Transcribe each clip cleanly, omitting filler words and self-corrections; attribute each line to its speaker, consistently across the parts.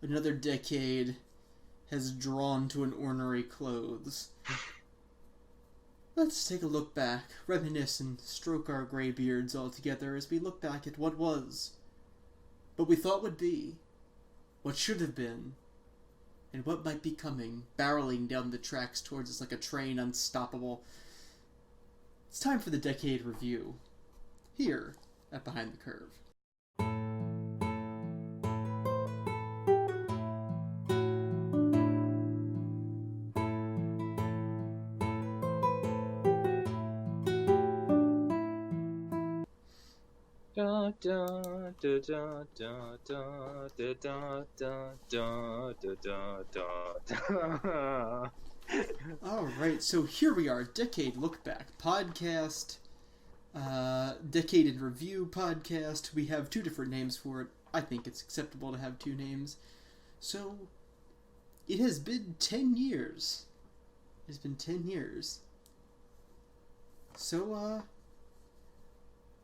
Speaker 1: Another decade has drawn to an ornery close. Let's take a look back, reminisce, and stroke our grey beards all together as we look back at what was, what we thought would be, what should have been, and what might be coming, barreling down the tracks towards us like a train unstoppable. It's time for the Decade Review, here at Behind the Curve.
Speaker 2: Da, da, da, da, da, da, da, da, da, da, da, da.
Speaker 1: Alright, so here we are, Decade Look Back podcast, Decade in Review podcast. We have two different names for it. I think it's acceptable to have two names. So, it has been 10 years. It has been 10 years. So,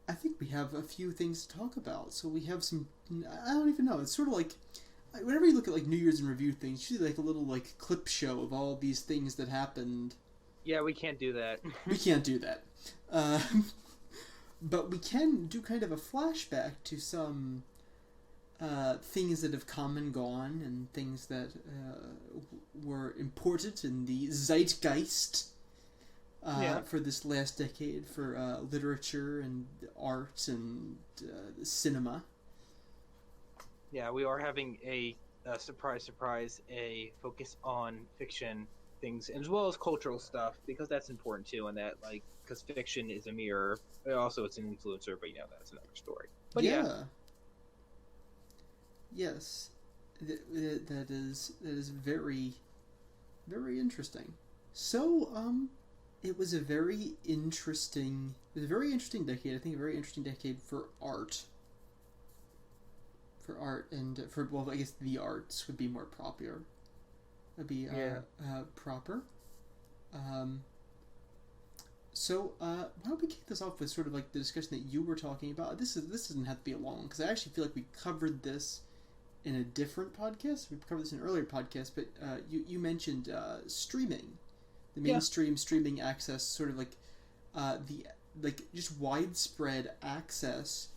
Speaker 1: I think we have a few things to talk about. So we have some, I don't even know, it's sort of like, whenever you look at like New Year's in Review things, usually like a little like clip show of all these things that happened.
Speaker 2: Yeah, we can't do that.
Speaker 1: We can't do that. But we can do kind of a flashback to some things that have come and gone, and things that were important in the zeitgeist for this last decade, for literature and art and cinema.
Speaker 2: Yeah, we are having a surprise, a focus on fiction things as well as cultural stuff, because that's important too, and that, like, because fiction is a mirror, also it's an influencer, but that's another story. But yeah.
Speaker 1: Yes, that is very, very interesting. So, it was a very interesting decade. I think a very interesting decade for art. For art and well, I guess the arts would be more proper. Would be proper. So why don't we kick this off with sort of like the discussion that you were talking about? This doesn't have to be a long, because I actually feel like we covered this in a different podcast. We covered this in an earlier podcast, but you mentioned streaming. The mainstream streaming access, sort of like just widespread access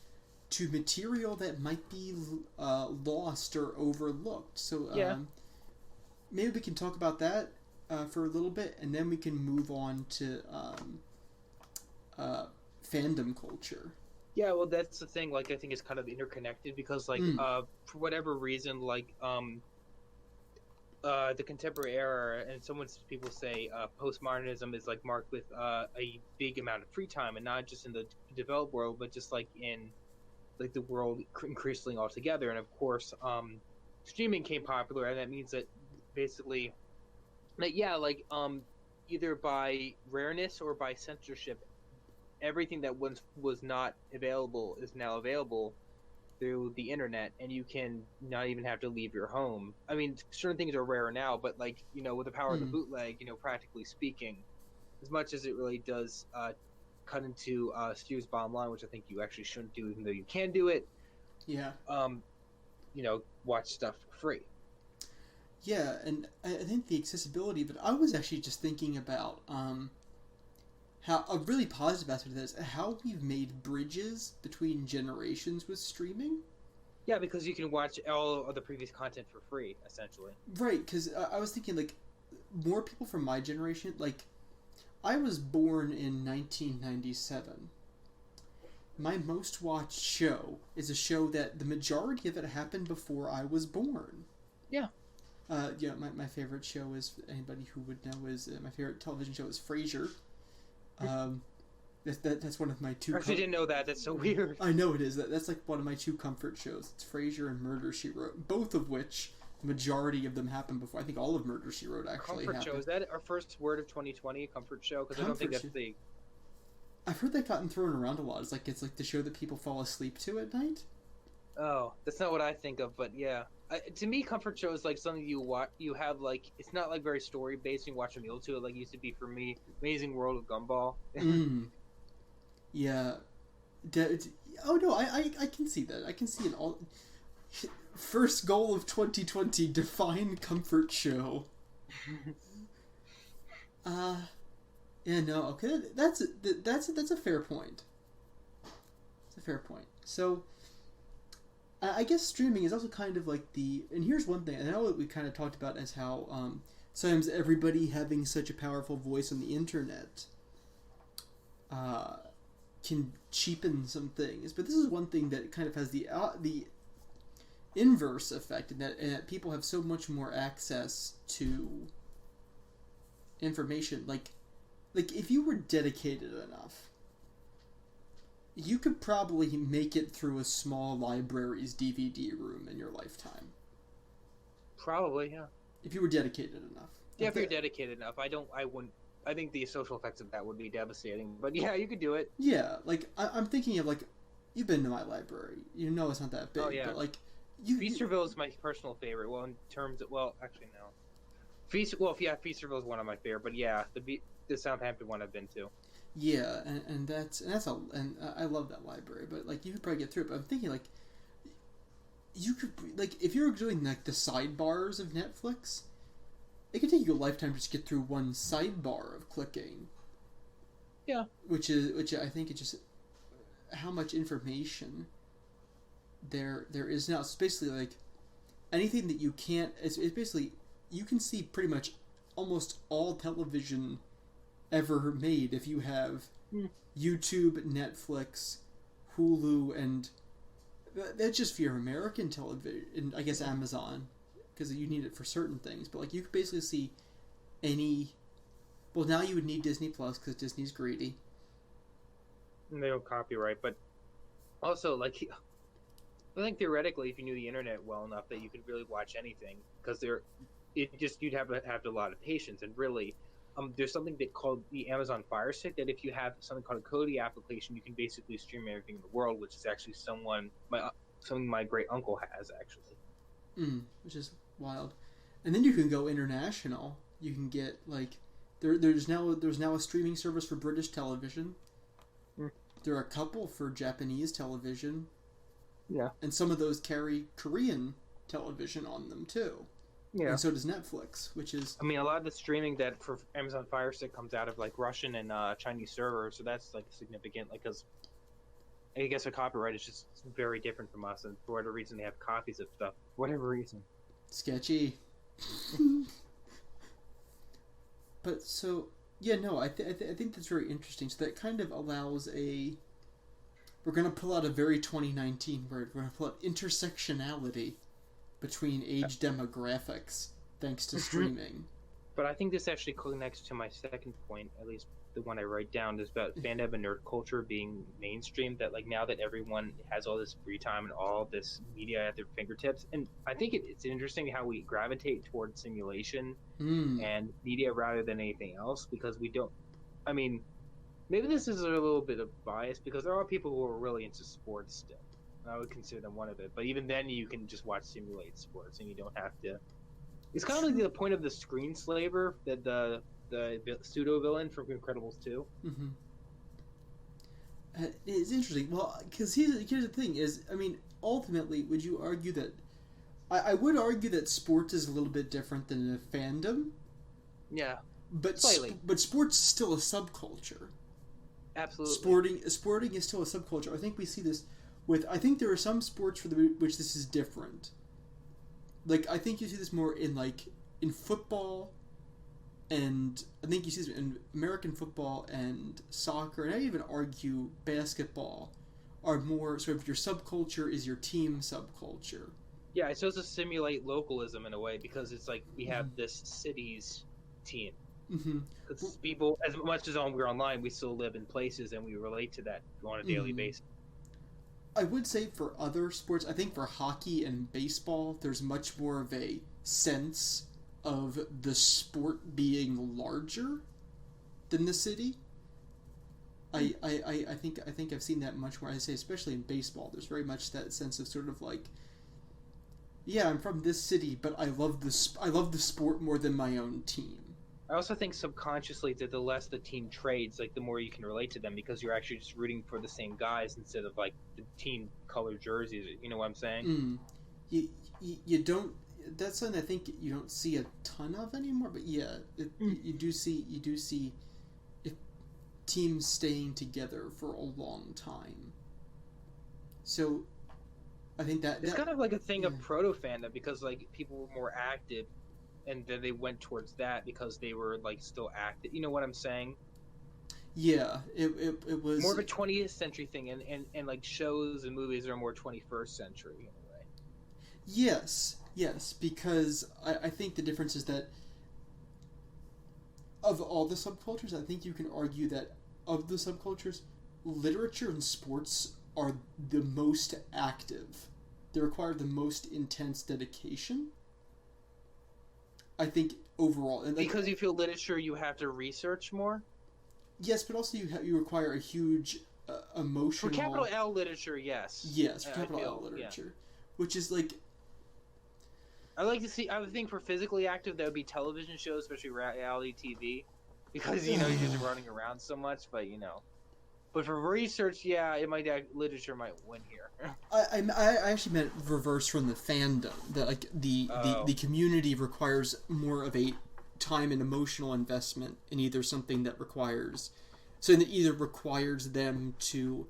Speaker 1: to material that might be lost or overlooked. So maybe we can talk about that for a little bit, and then we can move on to fandom culture.
Speaker 2: Yeah, well, that's the thing. Like, I think it's kind of interconnected, because, like, for whatever reason, like, the contemporary era, and people say postmodernism is like marked with a big amount of free time, and not just in the developed world, but just like in like the world increasingly altogether. And of course, streaming came popular, and that means that basically, that either by rareness or by censorship, everything that once was not available is now available through the internet, and you can not even have to leave your home. I mean, certain things are rare now, but like, with the power of the bootleg, practically speaking, as much as it really does cut into Stu's bottom line, which I think you actually shouldn't do, even though you can do it.
Speaker 1: Yeah.
Speaker 2: Watch stuff for free.
Speaker 1: Yeah, and I think the accessibility, but I was actually just thinking about how a really positive aspect of this, how we've made bridges between generations with streaming.
Speaker 2: Yeah, because you can watch all of the previous content for free, essentially.
Speaker 1: Right, because I was thinking, like, more people from my generation, like, I was born in 1997. My most watched show is a show that the majority of it happened before I was born.
Speaker 2: Yeah.
Speaker 1: My favorite show is, anybody who would know, is my favorite television show is Frasier. That's one of my two.
Speaker 2: I actually didn't know that. That's so weird.
Speaker 1: I know it is. That's like one of my two comfort shows. It's Frasier and Murder, She Wrote, both of which the majority of them happened before. I think all of Murder, She Wrote actually
Speaker 2: comfort
Speaker 1: happened.
Speaker 2: Show, is that our first word of 2020? Comfort show? Because I don't think that's the.
Speaker 1: I've heard that gotten thrown around a lot. It's like the show that people fall asleep to at night.
Speaker 2: Oh, that's not what I think of, but yeah. To me, comfort show is like something you watch. You have like, it's not like very story based. You watch a meal to it, like it used to be for me. Amazing World of Gumball.
Speaker 1: Yeah. Oh no, I can see that. I can see it all. First goal of 2020: define comfort show. Yeah, no, okay, that's a fair point. It's a fair point. So, I guess streaming is also kind of like and here's one thing, I know that we kind of talked about as how sometimes everybody having such a powerful voice on the internet can cheapen some things, but this is one thing that kind of has the inverse effect, in that people have so much more access to information. Like if you were dedicated enough, you could probably make it through a small library's DVD room in your lifetime.
Speaker 2: Probably, yeah.
Speaker 1: If you were dedicated enough.
Speaker 2: Yeah, if you're dedicated enough. I think the social effects of that would be devastating. But yeah, you could do it.
Speaker 1: Yeah, like I'm thinking of, like, you've been to my library. You know it's not that big. Oh, yeah. But like
Speaker 2: Feasterville is my personal favorite. Well, in terms of, well, actually no. Feasterville is one of my favorite. But yeah, the Southampton one I've been to.
Speaker 1: Yeah, and I love that library. But like you could probably get through it. But I'm thinking, like, you could, like, if you're doing like the sidebars of Netflix, it could take you a lifetime just to get through one sidebar of clicking.
Speaker 2: Yeah. Which
Speaker 1: I think it's just how much information there is now. It's basically like anything that you can't. It's basically, you can see pretty much almost all television ever made if you have YouTube, Netflix, Hulu, and that's just for your American television, and I guess Amazon, because you need it for certain things. But like you could basically see any. Well, now you would need Disney Plus because Disney's greedy.
Speaker 2: And they don't copyright, but also, like, I think theoretically, if you knew the internet well enough, that you could really watch anything, because you'd have to have a lot of patience, and really, there's something called the Amazon Fire Stick, that if you have something called a Kodi application, you can basically stream everything in the world, which is actually something my great uncle has, actually.
Speaker 1: Which is wild. And then you can go international. You can get, like, there's now a streaming service for British television. There are a couple for Japanese television.
Speaker 2: Yeah.
Speaker 1: And some of those carry Korean television on them too. Yeah. And so does Netflix, which is...
Speaker 2: I mean, a lot of the streaming that for Amazon Fire Stick comes out of, like, Russian and Chinese servers, so that's, like, significant, like, because I guess a copyright is just very different from us, and for whatever reason they have copies of stuff. Whatever reason.
Speaker 1: Sketchy. But so... Yeah, no, I think that's very interesting. So that kind of allows we're going to pull out a very 2019 word. We're going to pull out intersectionality between age demographics, thanks to streaming.
Speaker 2: But I think this actually connects to my second point, at least the one I write down, is about fandom and nerd culture being mainstream, that, like, now that everyone has all this free time and all this media at their fingertips, and I think it's interesting how we gravitate towards simulation and media rather than anything else, because we don't, I mean, maybe this is a little bit of bias, because there are people who are really into sports still. I would consider them one of it, but even then you can just watch simulated sports and you don't have to. It's kind of like the point of the screenslaver, that the pseudo villain from Incredibles 2.
Speaker 1: Mm-hmm. It's interesting. Well, because here's the thing: is, I mean, ultimately, would you argue that? I would argue that sports is a little bit different than a fandom.
Speaker 2: Yeah,
Speaker 1: but
Speaker 2: slightly.
Speaker 1: But sports is still a subculture.
Speaker 2: Absolutely.
Speaker 1: Sporting is still a subculture. I think we see this with. I think there are some sports for which this is different. Like, I think you see this more in football, and I think you see this in American football and soccer, and I even argue basketball are more sort of your subculture is your team subculture.
Speaker 2: Yeah, it's supposed to simulate localism in a way, because it's like we have this city's team. Because people, as much as we're online, we still live in places and we relate to that on a daily basis.
Speaker 1: I would say for other sports, I think for hockey and baseball, there's much more of a sense of the sport being larger than the city. I think I've seen that much more. I say, especially in baseball, there's very much that sense of sort of like, yeah, I'm from this city, but I love the sport more than my own team.
Speaker 2: I also think subconsciously that the less the team trades, like, the more you can relate to them, because you're actually just rooting for the same guys instead of, like, the team color jerseys. You know what I'm saying?
Speaker 1: you don't. That's something I think you don't see a ton of anymore. But yeah, you do see teams staying together for a long time. So I think
Speaker 2: it's kind of like a thing of proto fandom, because like people were more active, and then they went towards that because they were like still active. You know what I'm saying?
Speaker 1: Yeah, it was
Speaker 2: more of a 20th century thing, and like shows and movies are more 21st century in a way.
Speaker 1: Yes, because I think the difference is that of all the subcultures, I think you can argue that of the subcultures, literature and sports are the most active. They require the most intense dedication. I think overall, and
Speaker 2: because you feel literature, you have to research more.
Speaker 1: Yes, but also you require a huge emotional.
Speaker 2: For capital L literature, yes.
Speaker 1: Yes, for capital L literature, which is like.
Speaker 2: I like to see. I would think for physically active, that would be television shows, especially reality TV, because you're just running around so much. But but for research, yeah, literature might win here.
Speaker 1: I actually meant reverse from the fandom. That like the community requires more of a time and emotional investment in either something that requires them to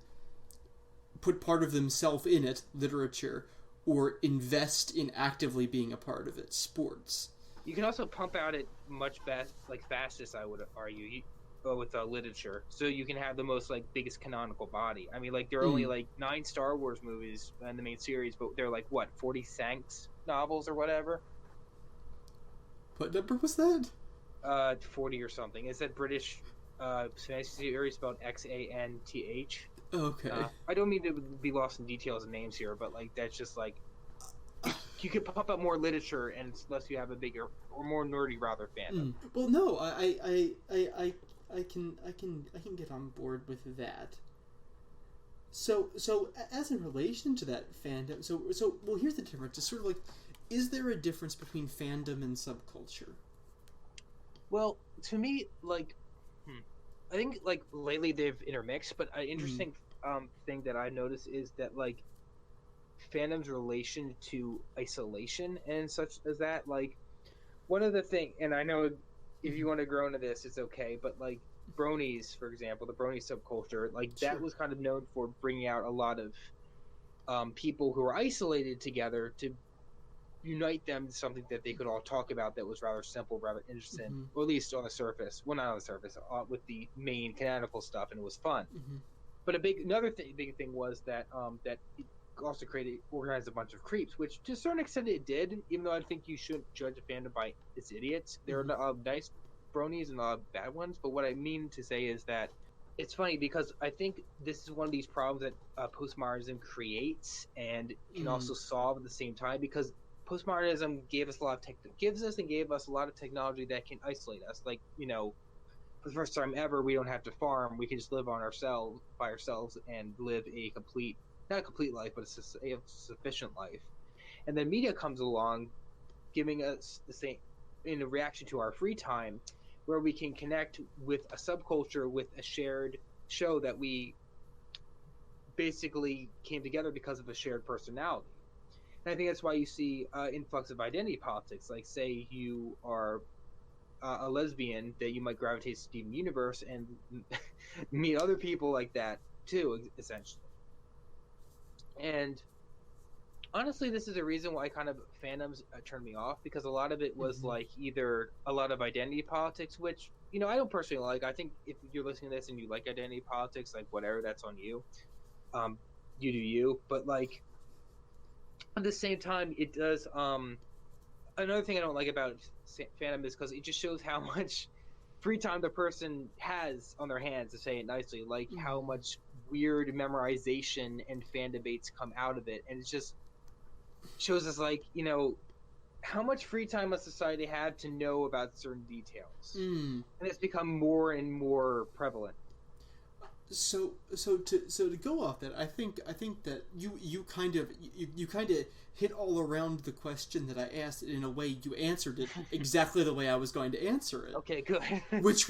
Speaker 1: put part of themselves in it, literature, or invest in actively being a part of it, sports.
Speaker 2: You can also pump out it much fastest, I would argue, with literature, so you can have the most biggest canonical body. I mean, there are only 9 Star Wars movies in the main series, but they're 40 Sanks novels or whatever.
Speaker 1: What number was that?
Speaker 2: 40 or something. It's that British fantasy series spelled Xanth.
Speaker 1: Okay.
Speaker 2: I don't mean to be lost in details and names here, but that's just you can pump out more literature, and unless you have a bigger or more nerdy rather fandom.
Speaker 1: Well, no, I can get on board with that. So as in relation to that fandom, so well, here's the difference. It's sort of is there a difference between fandom and subculture?
Speaker 2: Well, to me, I think lately they've intermixed, but an interesting thing that I noticed is that fandom's relation to isolation and such as that. One of the thing, and I know if you want to grow into this, it's okay, but bronies, for example, the brony subculture, that was kind of known for bringing out a lot of people who were isolated together to unite them to something that they could all talk about that was rather simple, rather interesting, or at least on the surface. Well, not on the surface, with the main canonical stuff, and it was fun. But another big thing was that that it also organized a bunch of creeps, which to a certain extent it did, even though I think you shouldn't judge a fandom by its idiots. There are nice bronies and a lot of bad ones, but what I mean to say is that it's funny because I think this is one of these problems that postmodernism creates and can also solve at the same time, because postmodernism gave us a lot of technology that can isolate us. For the first time ever, we don't have to farm. We can just live by ourselves and live not a complete life, but a sufficient life. And then media comes along, giving us the same, in a reaction to our free time, where we can connect with a subculture, with a shared show that we basically came together because of a shared personality. And I think that's why you see influx of identity politics. Say you are a lesbian, that you might gravitate to Steven Universe and meet other people like that too, essentially. And honestly, this is a reason why kind of fandoms turned me off, because a lot of it was either a lot of identity politics, which I don't personally like. I think if you're listening to this and you like identity politics, whatever, that's on you. You do you. But at the same time, it does. Another thing I don't like about fandom is because it just shows how much free time the person has on their hands, to say it nicely. How much weird memorization and fan debates come out of it, and it just shows us how much free time must society have to know about certain details, and it's become more and more prevalent.
Speaker 1: So to go off that, I think that you kind of hit all around the question that I asked. In a way, you answered it exactly the way I was going to answer it.
Speaker 2: Okay, good.
Speaker 1: which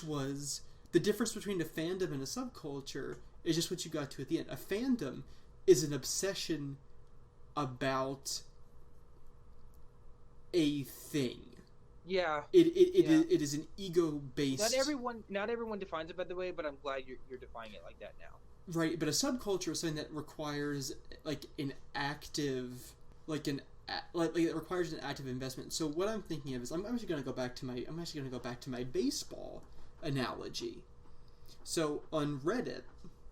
Speaker 1: was the difference between a fandom and a subculture is just what you got to at the end. A fandom is an obsession about a thing.
Speaker 2: Yeah.
Speaker 1: It is an ego-based...
Speaker 2: Not everyone defines it by the way, but I'm glad you're defining it like that now.
Speaker 1: Right, but a subculture is something that requires like an active, it requires an active investment. So what I'm thinking of is I'm actually going to go back to my baseball analogy. So on Reddit,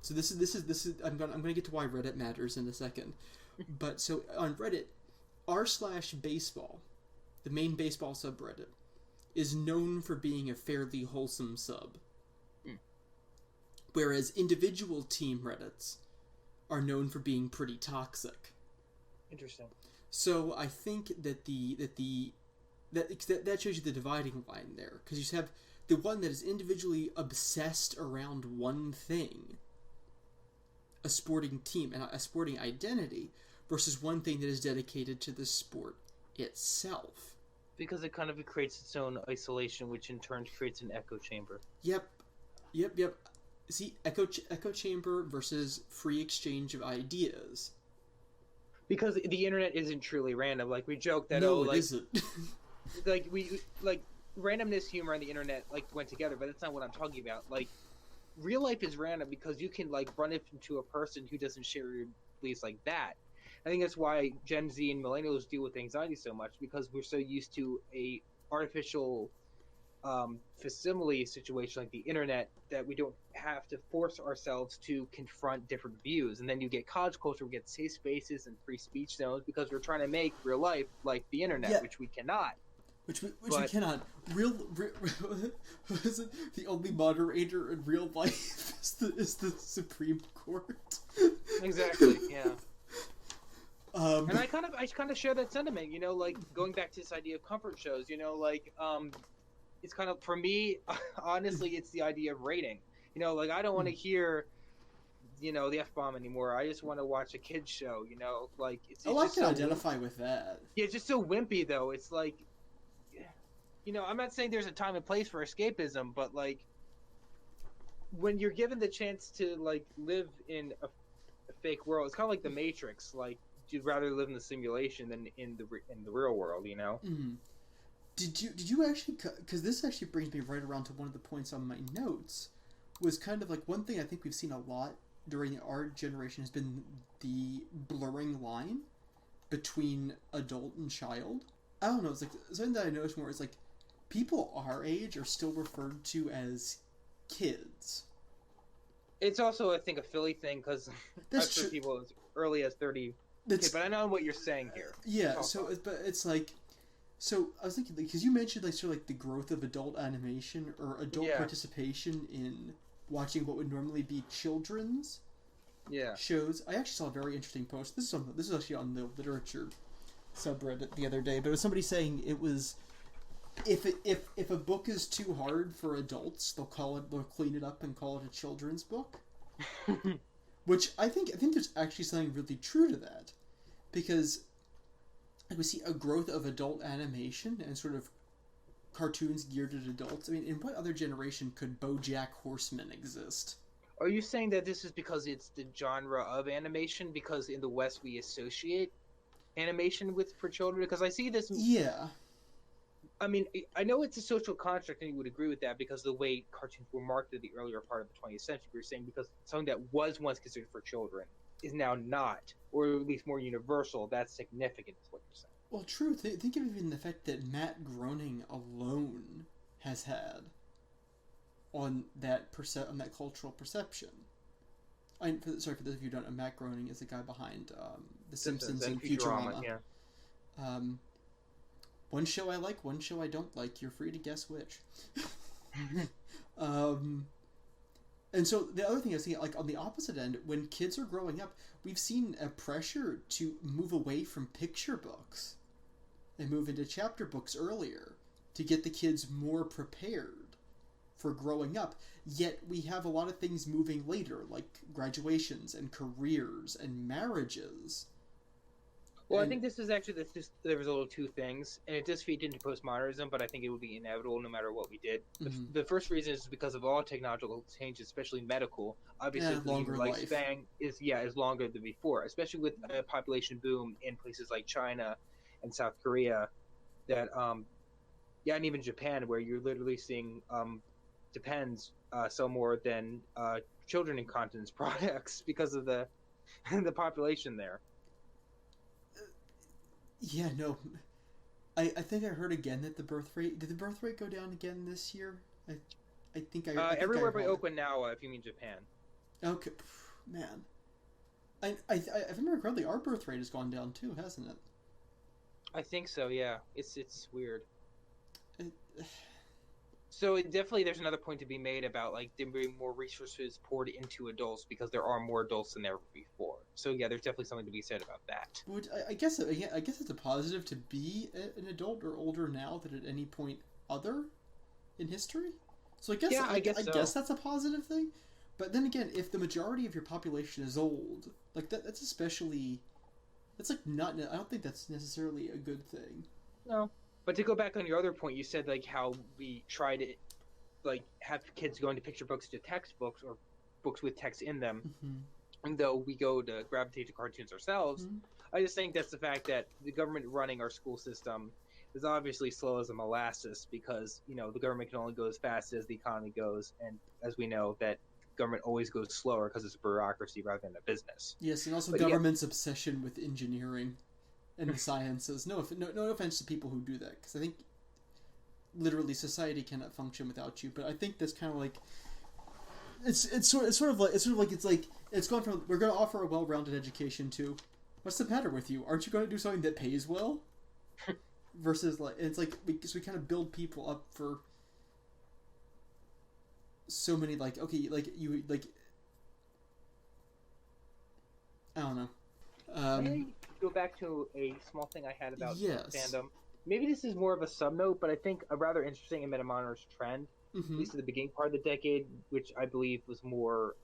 Speaker 1: so this is I'm going to get to why Reddit matters in a second. But so on Reddit, r/baseball, the main baseball subreddit, is known for being a fairly wholesome sub. Whereas individual team Reddits are known for being pretty toxic.
Speaker 2: Interesting.
Speaker 1: So I think that that shows you the dividing line there, because you have the one that is individually obsessed around one thing, a sporting team and a sporting identity, versus one thing that is dedicated to the sport itself.
Speaker 2: Because it kind of creates its own isolation, which in turn creates an echo chamber.
Speaker 1: Yep. See, echo chamber versus free exchange of ideas.
Speaker 2: Because the internet isn't truly random. Like, we joke that
Speaker 1: it isn't.
Speaker 2: Randomness, humor, and the internet went together, but that's not what I'm talking about. Like, real life is random because you can run into a person who doesn't share your beliefs like that. I think that's why Gen Z and millennials deal with anxiety so much, because we're so used to a artificial facsimile situation like the internet that we don't have to force ourselves to confront different views. And then you get college culture, we get safe spaces and free speech zones because we're trying to make real life like the internet, which we cannot.
Speaker 1: Which we cannot. Real is it the only moderator in real life is the Supreme Court?
Speaker 2: Exactly. Yeah. And I kind of share that sentiment. Going back to this idea of comfort shows. It's kind of, for me, honestly, it's the idea of rating. I don't want to hear, the F-bomb anymore. I just want to watch a kid's show, It's
Speaker 1: I can identify with that.
Speaker 2: Yeah, it's just so wimpy, though. It's I'm not saying there's a time and place for escapism, but, when you're given the chance to, live in a fake world, it's kind of like the Matrix. You'd rather live in the simulation than in the real world,
Speaker 1: Mm-hmm. Did you actually, because this actually brings me right around to one of the points on my notes, was kind of one thing I think we've seen a lot during our generation has been the blurring line between adult and child. I don't know, it's something that I noticed more is people our age are still referred to as kids.
Speaker 2: It's also, I think, a Philly thing, because I've heard people as early as 30 kids, but I know what you're saying here.
Speaker 1: Yeah, So I was thinking, because you mentioned the growth of adult animation or adult participation in watching what would normally be children's shows. I actually saw a very interesting post. This is actually on the literature subreddit the other day, but it was somebody saying it was if a book is too hard for adults, they'll clean it up and call it a children's book. Which I think there's actually something really true to that, because we see a growth of adult animation and sort of cartoons geared at adults. I mean, in what other generation could BoJack Horseman exist?
Speaker 2: Are you saying that this is because it's the genre of animation? Because in the West we associate animation for children? Because I see this...
Speaker 1: Yeah.
Speaker 2: I mean, I know it's a social construct, and you would agree with that because of the way cartoons were marketed the earlier part of the 20th century. You're saying because something that was once considered for children is now not, or at least more universal. That's significant, is what you're saying.
Speaker 1: Well, true. Think of even the effect that Matt Groening alone has had on that cultural perception. Sorry for those of you who don't know, Matt Groening is the guy behind The Simpsons and Futurama.
Speaker 2: Yeah.
Speaker 1: One show I like, one show I don't like. You're free to guess which. And so the other thing I was thinking, on the opposite end, when kids are growing up, we've seen a pressure to move away from picture books and move into chapter books earlier to get the kids more prepared for growing up. Yet we have a lot of things moving later, like graduations and careers and marriages.
Speaker 2: Well, I think this is actually there was a little two things, and it does feed into postmodernism, but I think it would be inevitable no matter what we did.
Speaker 1: Mm-hmm.
Speaker 2: The first reason is because of all technological changes, especially medical. Obviously, the human lifespan is longer than before, especially with a population boom in places like China and South Korea. that yeah, and even Japan, where you're literally seeing Japan's sell more than children incontinence products because of the the population there.
Speaker 1: Yeah, no. I think I heard again that the birth rate did the birth rate go down again this year? I think I
Speaker 2: Everywhere but
Speaker 1: recall it.
Speaker 2: Okinawa, if you mean Japan.
Speaker 1: Okay, man. If I remember correctly, our birth rate has gone down too, hasn't it?
Speaker 2: I think so. Yeah, it's weird.
Speaker 1: it
Speaker 2: So definitely, there's another point to be made about like there being more resources poured into adults because there are more adults than ever before. So yeah, there's definitely something to be said about that.
Speaker 1: which I guess it's a positive to be an adult or older now than at any point other in history. So
Speaker 2: Yeah, I guess
Speaker 1: I
Speaker 2: so.
Speaker 1: guess that's a positive thing. But then again, if the majority of your population is old, like that's especially that's like not. I don't think that's necessarily a good thing.
Speaker 2: No, but to go back on your other point, you said like how we try to like have kids go into picture books to textbooks or books with text in them,
Speaker 1: Mm-hmm.
Speaker 2: and though we go to gravitate to cartoons ourselves.
Speaker 1: Mm-hmm.
Speaker 2: I just think that's the fact that the government running our school system is obviously slow as a molasses because the government can only go as fast as the economy goes, and as we know that government always goes slower because it's a bureaucracy rather than a business.
Speaker 1: Yes, and also
Speaker 2: But yeah,
Speaker 1: government's obsession with engineering and the sciences. No offense to people who do that, because I think literally society cannot function without you. But I think that's kind of like it's gone from we're going to offer a well-rounded education to what's the matter with you? Aren't you going to do something that pays well? Versus like it's like because we kind of build people up for so many like okay like you like I don't know.
Speaker 2: may
Speaker 1: Um,
Speaker 2: I go back to a small thing I had about
Speaker 1: yes.
Speaker 2: fandom? Maybe this is more of a sub note, but I think a rather interesting and metamoder's trend, at
Speaker 1: Mm-hmm.
Speaker 2: least at the beginning part of the decade, which I believe was more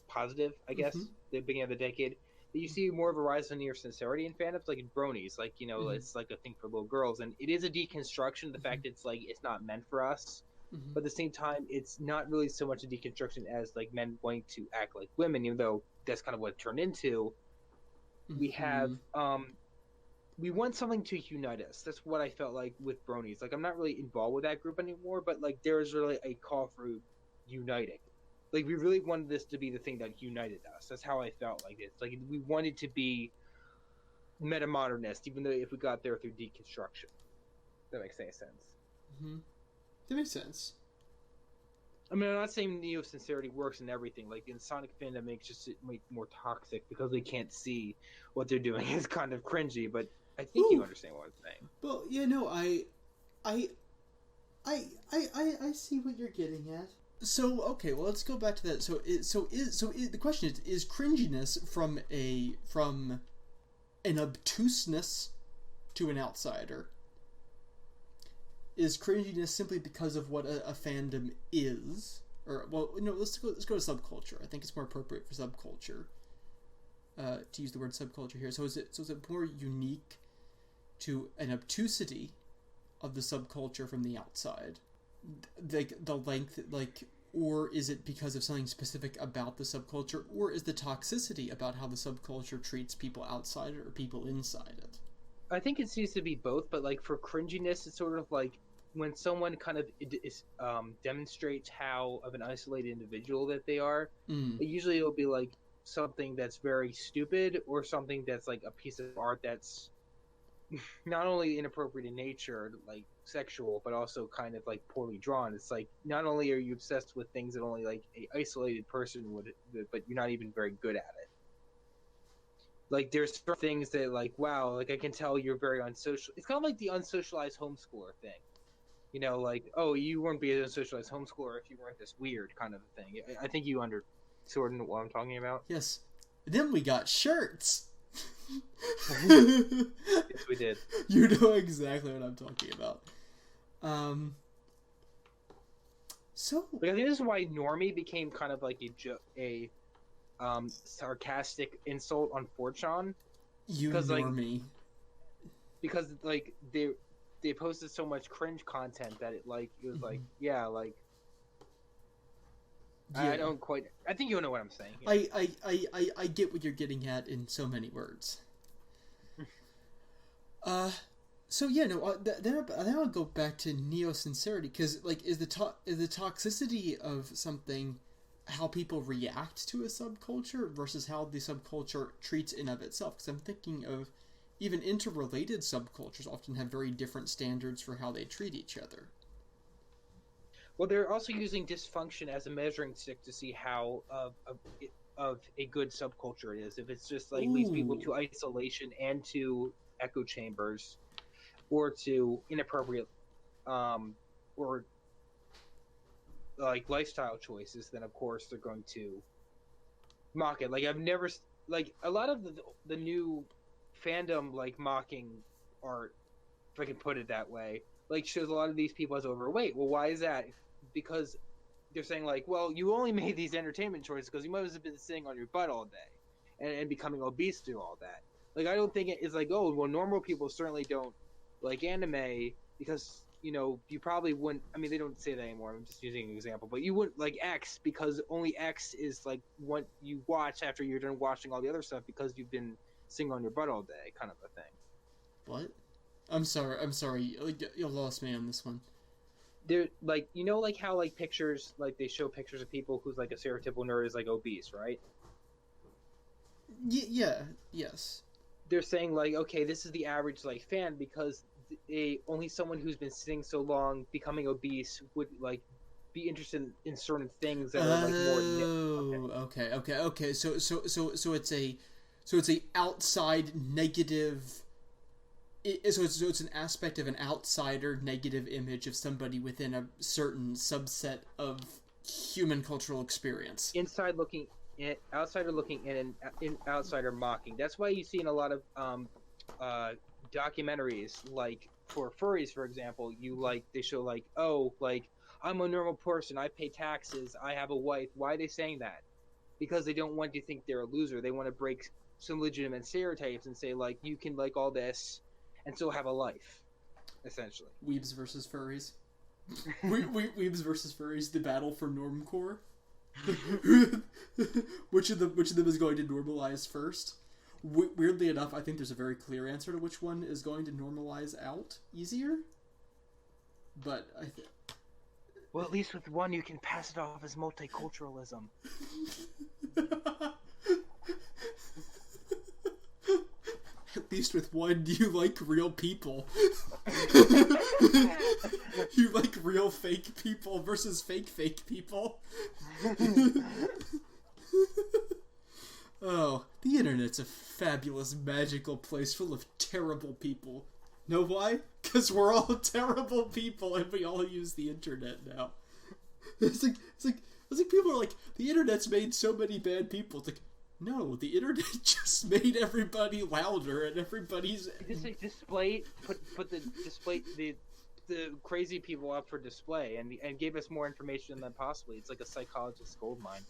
Speaker 2: positive, I
Speaker 1: Mm-hmm.
Speaker 2: guess, the beginning of the decade, that you see more of a rise in neo-sincerity in fandoms, like in bronies, like
Speaker 1: Mm-hmm.
Speaker 2: it's like a thing for little girls, and it is a deconstruction of the
Speaker 1: Mm-hmm.
Speaker 2: fact it's like it's not meant for us,
Speaker 1: Mm-hmm.
Speaker 2: but at the same time, it's not really so much a deconstruction as like men wanting to act like women, even though that's kind of what it turned into. We have
Speaker 1: Mm-hmm.
Speaker 2: we want something to unite us. That's what I felt like with bronies. Like I'm not really involved with that group anymore, but like there is really a call for uniting. Like we really wanted this to be the thing that united us. That's how I felt like it. Like we wanted to be meta modernist, even though if we got there through deconstruction. If that makes any sense.
Speaker 1: Mm-hmm. That makes sense.
Speaker 2: I mean, I'm not saying neo sincerity works in everything. Like in Sonic fandom, makes just it make more toxic because they can't see what they're doing. It's kind of cringy, but I think you
Speaker 1: Ooh.
Speaker 2: understand what I'm saying.
Speaker 1: Well, yeah, no, I, I see what you're getting at. So okay, well, let's go back to that. The question is cringiness from an obtuseness to an outsider? Is cringiness simply because of what a fandom is? Or well, no, let's go to subculture. I think it's more appropriate for subculture to use the word subculture here. So is it more unique to an obtusity of the subculture from the outside, like the length, like, or is it because of something specific about the subculture, or is the toxicity about how the subculture treats people outside it or people inside it?
Speaker 2: I think it seems to be both, but like for cringiness, it's sort of like when someone kind of demonstrates how of an isolated individual that they are.
Speaker 1: Mm.
Speaker 2: Usually, it'll be like something that's very stupid or something that's like a piece of art that's not only inappropriate in nature, like sexual, but also kind of like poorly drawn. It's like not only are you obsessed with things that only like a isolated person would, but you're not even very good at it. Like there's certain things that like wow, like I can tell you're very unsocial. It's kind of like the unsocialized homeschooler thing. Like oh, you wouldn't be an unsocialized homeschooler if you weren't this weird kind of a thing. I think you under sort of know what I'm talking about.
Speaker 1: Yes. Then we got shirts.
Speaker 2: Yes, we did.
Speaker 1: You know exactly what I'm talking about. Um. So.
Speaker 2: Like, I think this is why normie became kind of like a sarcastic insult on 4chan
Speaker 1: You
Speaker 2: because like
Speaker 1: normie.
Speaker 2: they posted so much cringe content that it was like yeah like
Speaker 1: Yeah.
Speaker 2: I don't quite I think you know what I'm saying.
Speaker 1: I get what you're getting at in so many words. So yeah, no. Then I'll go back to neo-sincerity because like is the toxicity of something how people react to a subculture versus how the subculture treats in of itself. Because I'm thinking of even interrelated subcultures often have very different standards for how they treat each other.
Speaker 2: Well, they're also using dysfunction as a measuring stick to see how of a good subculture it is. If it's just like leads people
Speaker 1: Ooh.
Speaker 2: to isolation and to echo chambers, or to inappropriate, or like lifestyle choices, then of course they're going to mock it. Like I've never like a lot of the new fandom like mocking art, if I can put it that way, like shows a lot of these people as overweight. Well, why is that? Because they're saying like, well, you only made these entertainment choices because you must have been sitting on your butt all day and becoming obese through all that. Like I don't think it's like, oh well, normal people certainly don't like anime because you probably wouldn't. I mean, they don't say that anymore. I'm just using an example, but you wouldn't like X because only X is like what you watch after you're done watching all the other stuff because you've been sitting on your butt all day, kind of a thing.
Speaker 1: What? I'm sorry. You lost me on this one.
Speaker 2: They're like, like how like pictures, like they show pictures of people who's like a stereotypical nerd is like obese, right?
Speaker 1: Yeah. Yes.
Speaker 2: They're saying like, okay, this is the average like fan because only someone who's been sitting so long becoming obese would like be interested in certain things that are like more.
Speaker 1: Okay. So it's a outside negative. So it's an aspect of an outsider negative image of somebody within a certain subset of human cultural experience.
Speaker 2: Outsider looking in, and outsider mocking. That's why you see in a lot of documentaries, like for furries, for example, they show like, oh, like I'm a normal person, I pay taxes, I have a wife. Why are they saying that? Because they don't want you to think they're a loser. They want to break some legitimate stereotypes and say like you can like all this and still have a life, essentially.
Speaker 1: Weebs versus furries. Weebs versus furries, the battle for normcore. which of them is going to normalize first? Weirdly enough, I think there's a very clear answer to which one is going to normalize out easier. But
Speaker 2: well, at least with one you can pass it off as multiculturalism.
Speaker 1: At least with one, you like real people. You like real fake people versus fake people. Oh, the internet's a fabulous, magical place full of terrible people. Know why? Because we're all terrible people and we all use the internet now. It's like people are like, the internet's made so many bad people. It's like, no, the internet just made everybody louder and everybody's
Speaker 2: just like put the crazy people up for display and gave us more information than possibly. It's like a psychologist's goldmine.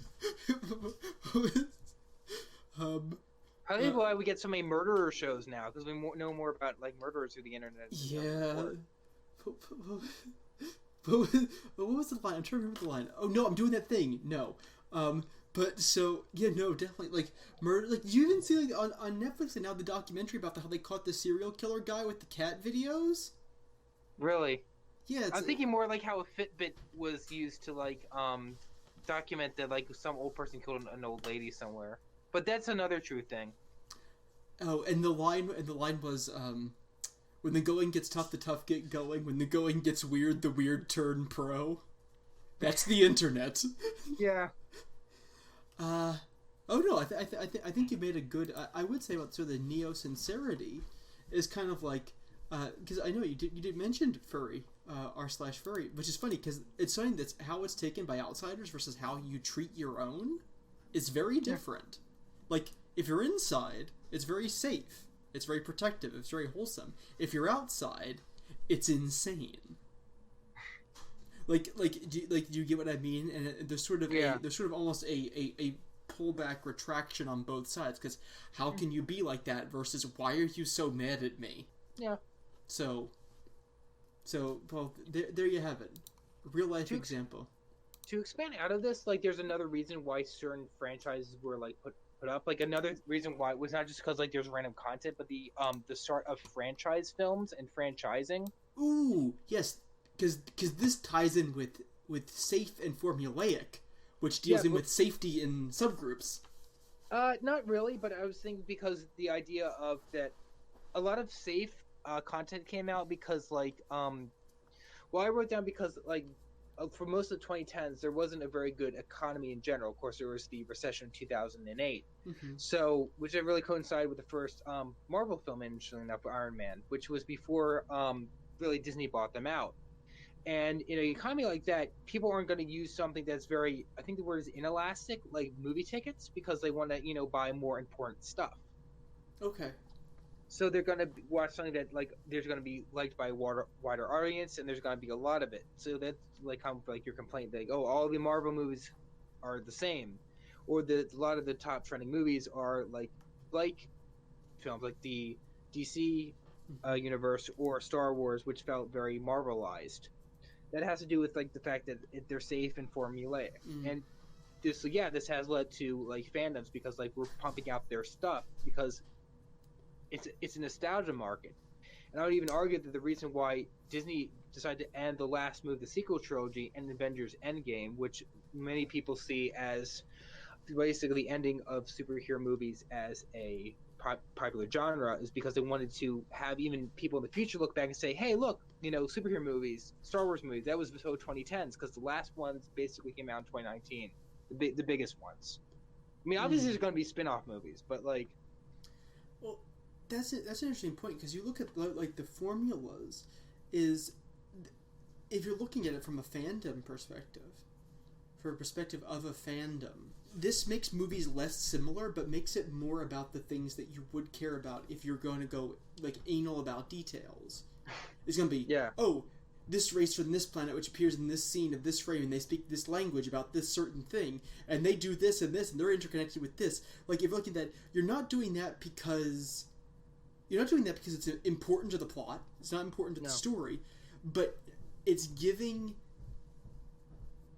Speaker 2: I think why we get so many murderer shows now, because we know more about like murderers through the internet.
Speaker 1: Yeah. What was the line? I'm trying to remember the line. Oh no, I'm doing that thing. No. But so yeah, no, definitely like murder. Like you even see like on Netflix and now the documentary about how they caught the serial killer guy with the cat videos.
Speaker 2: Really?
Speaker 1: Yeah,
Speaker 2: I'm thinking more like how a Fitbit was used to like document that like some old person killed an old lady somewhere. But that's another true thing.
Speaker 1: Oh, and the line was when the going gets tough, the tough get going. When the going gets weird, the weird turn pro. That's the internet.
Speaker 2: Yeah.
Speaker 1: Oh no, I think you made a good. I would say about sort of the neo-sincerity is kind of like because I know you did mention furry r/furry, which is funny because it's something that's how it's taken by outsiders versus how you treat your own is very different. Like if you're inside, it's very safe, it's very protective, it's very wholesome. If you're outside, it's insane. Do you get what I mean? And there's sort of almost a pullback retraction on both sides because how can you be like that versus why are you so mad at me?
Speaker 2: Yeah.
Speaker 1: So well there you have it, real life example.
Speaker 2: To expand out of this, like there's another reason why certain franchises were like put put up. Like another reason why was not just because like there's random content, but the start of franchise films and franchising.
Speaker 1: Ooh, yes, because this ties in with safe and formulaic, which
Speaker 2: Yeah,
Speaker 1: deals in
Speaker 2: but
Speaker 1: with safety in subgroups.
Speaker 2: not really. But I was thinking because the idea of that a lot of safe content came out because well, I wrote down because for most of the 2010s there wasn't a very good economy in general. Of course, there was the recession in 2008,
Speaker 1: Mm-hmm.
Speaker 2: so which really coincided with the first Marvel film, interestingly enough, Iron Man, which was before really Disney bought them out. And in an economy like that, people aren't going to use something that's very, I think the word is inelastic, like movie tickets, because they want to, buy more important stuff.
Speaker 1: Okay.
Speaker 2: So they're going to watch something that like there's going to be liked by a wider audience, and there's going to be a lot of it. So that's like kind of like your complaint, like, oh, all the Marvel movies are the same, or a lot of the top trending movies are like films like the DC
Speaker 1: Mm-hmm.
Speaker 2: universe or Star Wars, which felt very Marvelized. That has to do with like the fact that they're safe and formulaic,
Speaker 1: Mm.
Speaker 2: and this has led to like fandoms because like we're pumping out their stuff because it's a nostalgia market. And I would even argue that the reason why Disney decided to end the last movie, the sequel trilogy, and Avengers Endgame, which many people see as basically the ending of superhero movies as a popular genre, is because they wanted to have even people in the future look back and say, hey, look, superhero movies, Star Wars movies, that was so 2010s, because the last ones basically came out in 2019, the biggest ones. I mean, obviously there's going to be spin-off movies, but like,
Speaker 1: Well, that's an interesting point because you look at like the formulas is if you're looking at it from a fandom perspective, for a perspective of a fandom, this makes movies less similar, but makes it more about the things that you would care about if you're going to go like anal about details. It's going to be,
Speaker 2: yeah,
Speaker 1: oh, this race from this planet which appears in this scene of this frame, and they speak this language about this certain thing, and they do this and this, and they're interconnected with this. Like, if you're looking at that, you're not doing that because it's important to the plot. It's not important to the story, but it's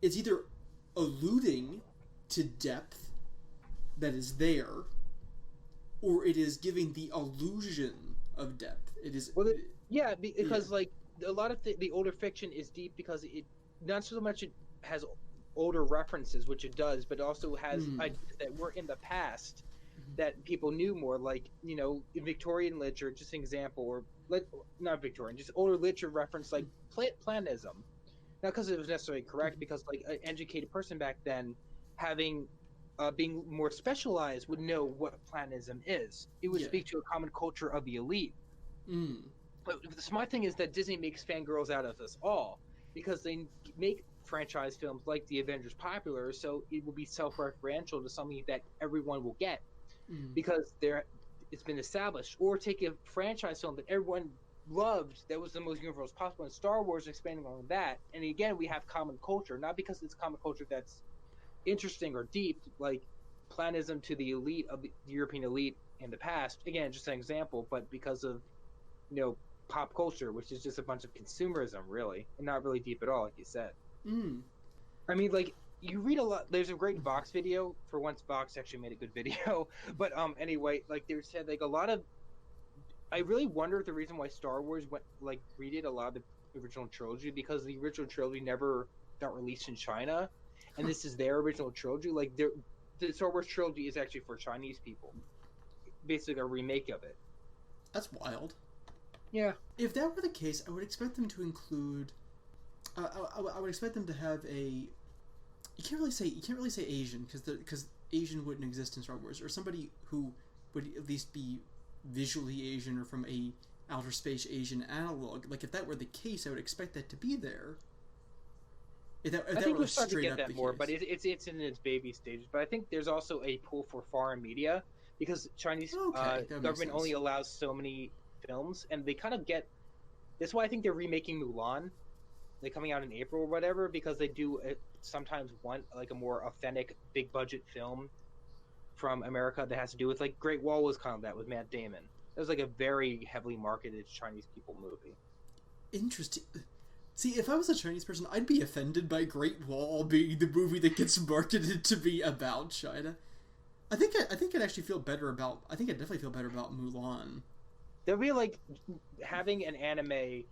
Speaker 1: either alluding to depth that is there, or it is giving the illusion of depth. It is
Speaker 2: because like a lot of the older fiction is deep because it not so much it has older references, which it does, but also has ideas that were in the past that people knew more, like in Victorian literature, just an example, or not Victorian, just older literature reference like planism. Not because it was necessarily correct, because like an educated person back then, having being more specialized, would know what planism is. It would speak to a common culture of the elite. But the smart thing is that Disney makes fangirls out of us all because they make franchise films like the Avengers popular, so it will be self-referential to something that everyone will get because it's been established. Or take a franchise film that everyone loved that was the most universal possible, and Star Wars expanding on that. And again, we have common culture, not because it's common culture that's interesting or deep, like planism to the elite of the European elite in the past. Again, just an example, but because of pop culture, which is just a bunch of consumerism, really, and not really deep at all, like you said. I mean, like, you read a lot. There's a great Vox video. For once, Vox actually made a good video. But anyway, like they said, like a lot of. I really wonder if the reason why Star Wars redid a lot of the original trilogy, because the original trilogy never got released in China, and this is their original trilogy. Like the Star Wars trilogy is actually for Chinese people, basically a remake of it.
Speaker 1: That's wild.
Speaker 2: Yeah.
Speaker 1: If that were the case, I would expect them to include. I would expect them to have a. You can't really say Asian because Asian wouldn't exist in Star Wars, or somebody who would at least be visually Asian or from a outer space Asian analog. Like if that were the case, I would expect that to be there.
Speaker 2: I think we're starting to get that more, but it's in its baby stages. But I think there's also a pull for foreign media because Chinese government only allows so many films, and they kind of get. That's why I think they're remaking Mulan. They're coming out in April or whatever, because they do sometimes want like a more authentic, big budget film from America that has to do with like Great Wall was kind of that with Matt Damon. It was like a very heavily marketed Chinese people movie.
Speaker 1: Interesting. See, if I was a Chinese person, I'd be offended by Great Wall being the movie that gets marketed to be about China. I think I'd actually feel better about. I think I'd definitely feel better about Mulan.
Speaker 2: There'd be like having an anime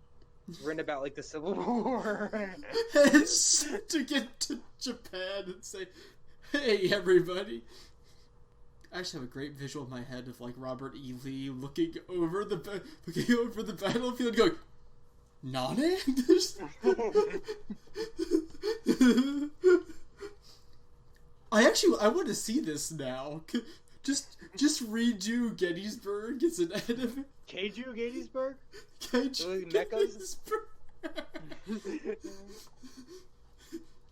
Speaker 2: written about like the Civil War.
Speaker 1: It's to get to Japan and say, "Hey, everybody." I actually have a great visual in my head of like Robert E. Lee looking over the battlefield, going, "Nane?" I want to see this now. Just redo Gettysburg as an anime.
Speaker 2: Keiju Gettysburg?
Speaker 1: Keiju Gettysburg.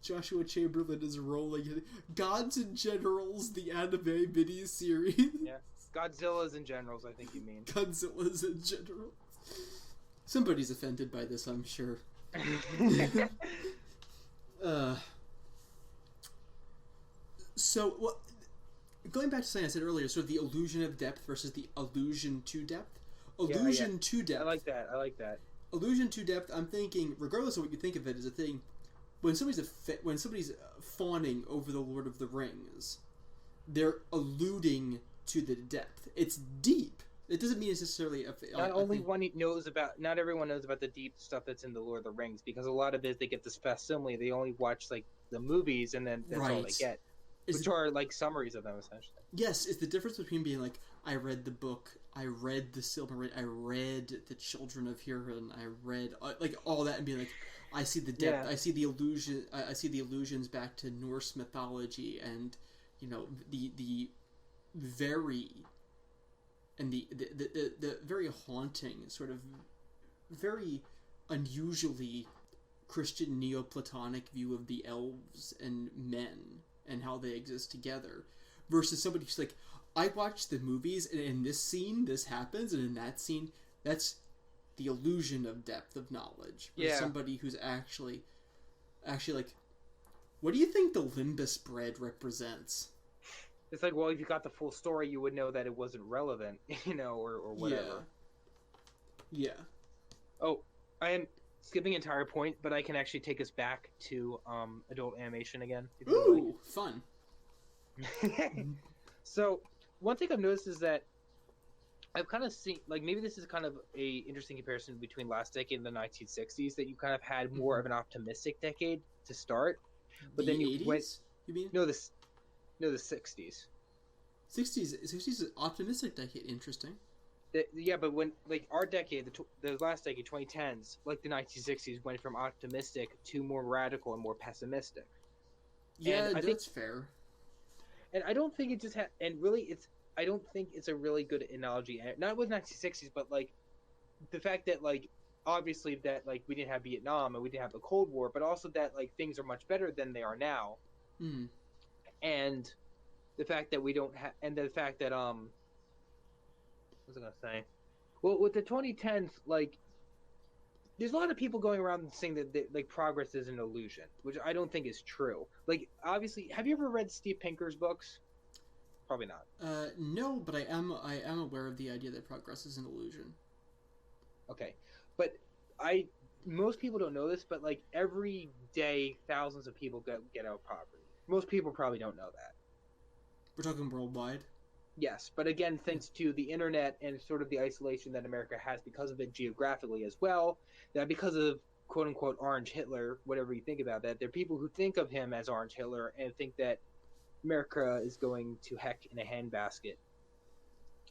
Speaker 1: Joshua Chamberlain is rolling in Gods and Generals, the anime mini-series.
Speaker 2: Yeah. Godzilla's and Generals, I think you mean.
Speaker 1: Godzilla's in general. Somebody's offended by this, I'm sure. So, going back to something I said earlier, sort of the illusion of depth versus the illusion to depth. Illusion to depth.
Speaker 2: I like that.
Speaker 1: Illusion to depth, I'm thinking, regardless of what you think of it, is a thing. When somebody's fawning over the Lord of the Rings, they're alluding to the depth. It's deep. It doesn't mean it's necessarily
Speaker 2: not everyone knows about the deep stuff that's in the Lord of the Rings, because a lot of it they get this facsimile. They only watch like the movies and then that's all they get, which are like summaries of them essentially.
Speaker 1: Yes, it's the difference between being like, I read the book, I read the Silmarillion, I read the Children of Hurin, I read like all that, and being like, I see the depth, yeah. I see the illusion, I see the allusions back to Norse mythology, and the very and the very haunting, sort of very unusually Christian Neoplatonic view of the elves and men and how they exist together, versus somebody who's like, I watched the movies and in this scene this happens, and in that scene that's the illusion of depth of knowledge. Yeah. Somebody who's actually like, what do you think the limbus bread represents?
Speaker 2: It's like, well, if you got the full story, you would know that it wasn't relevant, or whatever.
Speaker 1: Yeah.
Speaker 2: Oh, I am skipping an entire point, but I can actually take us back to adult animation again.
Speaker 1: Ooh, fun.
Speaker 2: So, one thing I've noticed is that I've kind of seen, like, maybe this is kind of a interesting comparison between last decade and the 1960s, that you kind of had more of an optimistic decade to start, but then you
Speaker 1: 80s?
Speaker 2: went.
Speaker 1: You mean?
Speaker 2: No, the 60s.
Speaker 1: 60s is an optimistic decade. Interesting.
Speaker 2: Yeah, but when, like, our decade, the last decade, 2010s, like the 1960s, went from optimistic to more radical and more pessimistic.
Speaker 1: Yeah, that's fair.
Speaker 2: And I don't think it just had, and really, I don't think it's a really good analogy. Not with 1960s, but like the fact that, like, obviously that, like, we didn't have Vietnam and we didn't have the Cold War, but also that, like, things are much better than they are now.
Speaker 1: Mm.
Speaker 2: And the fact that we don't have, and the fact that what was I gonna say? Well, with the 2010s, like, there's a lot of people going around saying that like progress is an illusion, which I don't think is true. Like, obviously, have you ever read Steve Pinker's books? Probably not.
Speaker 1: No, but I am aware of the idea that progress is an illusion.
Speaker 2: Okay, but most people don't know this, but like every day, thousands of people get out of poverty. Most people probably don't know that.
Speaker 1: We're talking worldwide.
Speaker 2: Yes, but again, thanks to the internet and sort of the isolation that America has because of it geographically as well, that because of quote-unquote Orange Hitler, whatever you think about that, there are people who think of him as Orange Hitler and think that America is going to heck in a handbasket.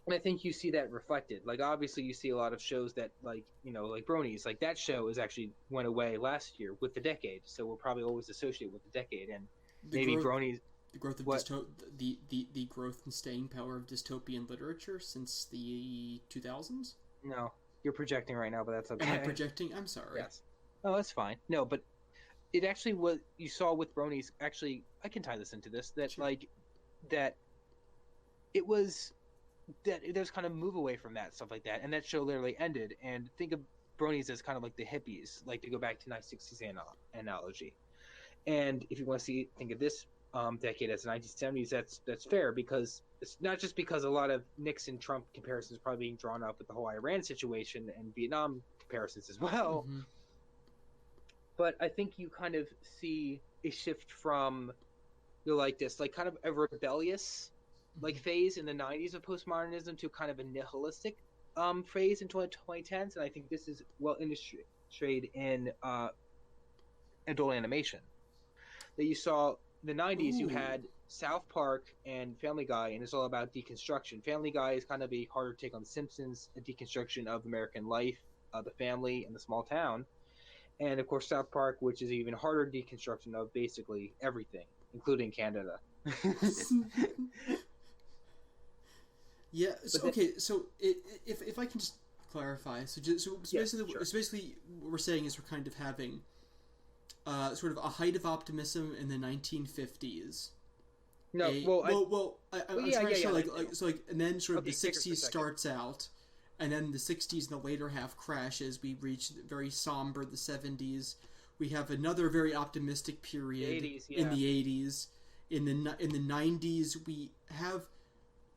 Speaker 2: And I think you see that reflected. Like, obviously, you see a lot of shows that, like, like Bronies. Like, that show actually went away last year with the decade, so we'll probably always associate with the decade. And maybe Bronies...
Speaker 1: The growth of the growth and staying power of dystopian literature since the 2000s?
Speaker 2: No, you're projecting right now, but that's okay.
Speaker 1: Am I projecting? I'm sorry.
Speaker 2: Yes. Oh, that's fine. No, but it actually was, you saw with Bronies, actually, I can tie this into this, that, sure. Like, that it was there's kind of move away from that, stuff like that, and that show literally ended, and think of Bronies as kind of like the hippies, like, to go back to 1960s analogy. And if you want to think of this decade as the 1970s, that's fair, because it's not just because a lot of Nixon Trump comparisons are probably being drawn up with the whole Iran situation and Vietnam comparisons as well. Mm-hmm. But I think you kind of see a shift from like this, like, kind of a rebellious like phase in the 90s of postmodernism to kind of a nihilistic phase in 2010s, and I think this is well illustrated in adult animation. That you saw the 90s, you
Speaker 1: Ooh.
Speaker 2: had South Park and Family Guy, and it's all about deconstruction. Family Guy is kind of a harder take on The Simpsons, a deconstruction of American life, the family, and the small town. And of course, South Park, which is even harder deconstruction of basically everything, including Canada.
Speaker 1: Yeah.
Speaker 2: But
Speaker 1: So,
Speaker 2: then,
Speaker 1: okay. So if I can just clarify,
Speaker 2: yeah, sure.
Speaker 1: so basically what we're saying is we're kind of having sort of a height of optimism in the 1950s.
Speaker 2: No,
Speaker 1: I'm
Speaker 2: yeah,
Speaker 1: trying to
Speaker 2: yeah,
Speaker 1: show
Speaker 2: yeah.
Speaker 1: and then sort of
Speaker 2: Okay,
Speaker 1: the
Speaker 2: take us for a
Speaker 1: 60s
Speaker 2: second.
Speaker 1: starts out, and then the 60s in the later half crashes. We reach very somber the 70s. We have another very optimistic
Speaker 2: The
Speaker 1: period
Speaker 2: 80s,
Speaker 1: in
Speaker 2: yeah.
Speaker 1: the 80s. In the 90s, we have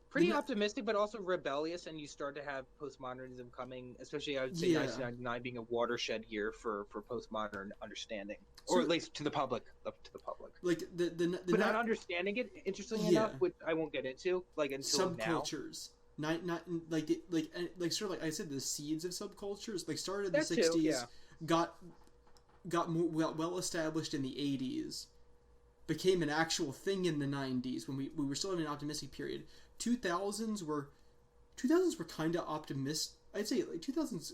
Speaker 2: Pretty optimistic, but also rebellious, and you start to have postmodernism coming. Especially, I would say
Speaker 1: yeah.
Speaker 2: 1999 being a watershed year for postmodern understanding, or
Speaker 1: So
Speaker 2: at least to the public, up to the public.
Speaker 1: like the
Speaker 2: But not
Speaker 1: not
Speaker 2: understanding it, interestingly
Speaker 1: yeah
Speaker 2: enough, which I won't get into, like until now.
Speaker 1: subcultures. Not like sort of like I said, the seeds of subcultures like started in the
Speaker 2: That too,
Speaker 1: 60s,
Speaker 2: yeah,
Speaker 1: got more well established in the 80s, became an actual thing in the 90s when we were still in an optimistic period. 2000s were 2000s were kind of optimist. I'd say like 2000s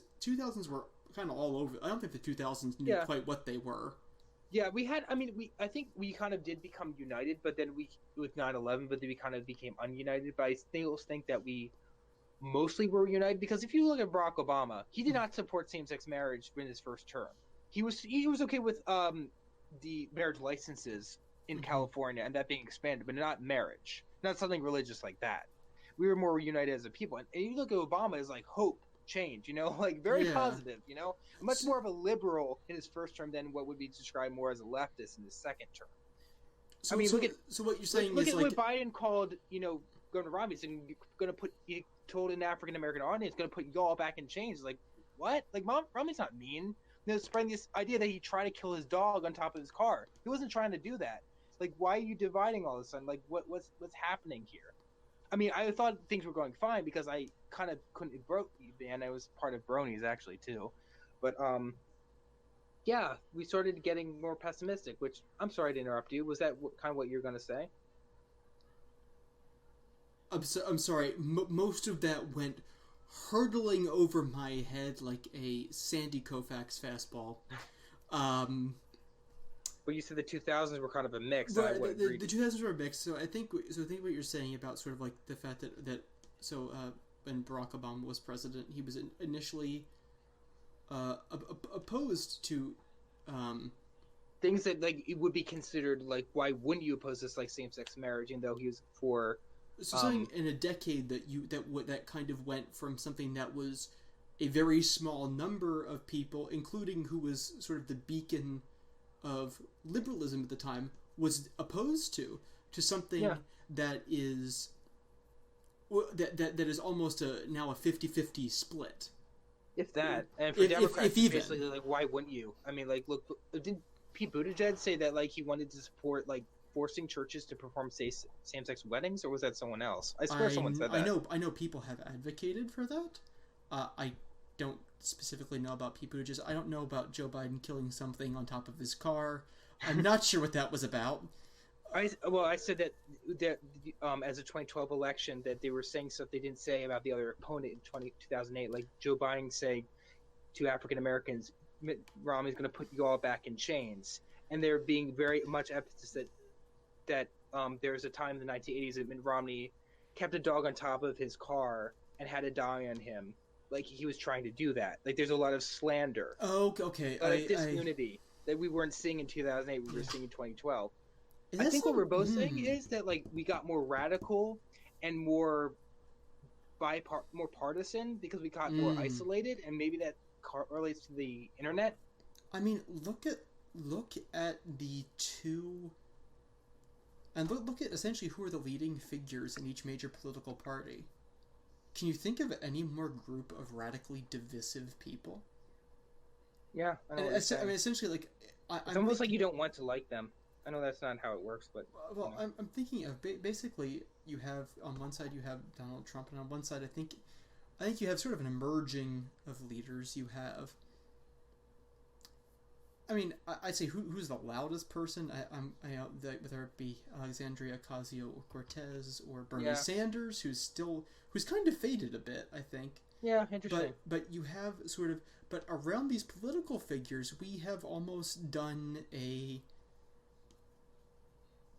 Speaker 1: were kind of all over. I don't think the 2000s knew
Speaker 2: yeah,
Speaker 1: quite what they were.
Speaker 2: yeah. We had, I mean, I think we kind of did become united, but then we with 9/11, but then we kind of became ununited. But I still think that we mostly were united because if you look at Barack Obama, he did not support same-sex marriage in his first term. He was okay with the marriage licenses in
Speaker 1: Mm-hmm.
Speaker 2: California and that being expanded, but not marriage, not something religious like that. We were more united as a people, and you look at Obama as like hope, change, like very
Speaker 1: Yeah.
Speaker 2: positive, much more of a liberal in his first term than what would be described more as a leftist in his second term. I
Speaker 1: So
Speaker 2: mean,
Speaker 1: so so what you're saying
Speaker 2: look
Speaker 1: is
Speaker 2: at
Speaker 1: like
Speaker 2: what Biden called, Governor Romney, and going to put he told an African American audience going to put y'all back in chains. Like what? Like Romney's not mean. Spreading this idea that he tried to kill his dog on top of his car. He wasn't trying to do that. Like, why are you dividing all of a sudden? Like, what's happening here? I mean, I thought things were going fine because I kind of couldn't broke, and I was part of Bronies actually too, but yeah, we started getting more pessimistic. Which I'm sorry to interrupt you. Was that kind of what you're going to say?
Speaker 1: I'm sorry. Most of that went hurtling over my head like a Sandy Koufax fastball. Um,
Speaker 2: But you said the 2000s were kind of a mix, and I
Speaker 1: right,
Speaker 2: would agree.
Speaker 1: the 2000s were a mix. I think what you're saying about sort of like the fact when Barack Obama was president, he was initially opposed to
Speaker 2: Things that like it would be considered like why wouldn't you oppose this like same-sex marriage, even though he was for
Speaker 1: so something in a decade that kind of went from something that was a very small number of people, including who was sort of the beacon of liberalism at the time, was opposed to something
Speaker 2: yeah,
Speaker 1: that is that is almost now a 50-50 split.
Speaker 2: if that. And for Democrats,
Speaker 1: If
Speaker 2: it's
Speaker 1: even.
Speaker 2: basically like why wouldn't you? I mean, like look, did Pete Buttigieg say that like he wanted to support like forcing churches to perform same-sex weddings, or was that someone else? I swear someone said that.
Speaker 1: I know people have advocated for that. I don't specifically know about Pete Buttigieg. I don't know about Joe Biden killing something on top of his car. I'm not sure what that was about.
Speaker 2: I said that as a 2012 election that they were saying stuff they didn't say about the other opponent in 2008, like Joe Biden saying to African Americans, Mitt Romney's going to put you all back in chains, and there being very much emphasis that there was a time in the 1980s that Mitt Romney kept a dog on top of his car and had a dye on him, like he was trying to do that. Like there's a lot of slander,
Speaker 1: Oh, okay.
Speaker 2: disunity that we weren't seeing in 2008. We were seeing in 2012. I
Speaker 1: That's
Speaker 2: think what
Speaker 1: not.
Speaker 2: we're both saying is that like we got more radical and more more partisan because we got more isolated, and maybe that relates to the internet.
Speaker 1: I mean, look at the two, and look at essentially who are the leading figures in each major political party. Can you think of any more group of radically divisive people?
Speaker 2: Yeah, I know what you're saying.
Speaker 1: I mean, essentially, like
Speaker 2: It's almost like you don't want to like them. I know that's not how it works, but
Speaker 1: well, I'm thinking of basically you have on one side you have Donald Trump, and on one side I think you have sort of an emerging of leaders. You have, I mean, I'd say who's the loudest person? Whether it be Alexandria Ocasio-Cortez or Bernie Sanders, who's kind of faded a bit, I think.
Speaker 2: Yeah, interesting.
Speaker 1: But you have sort of, but around these political figures, we have almost done a.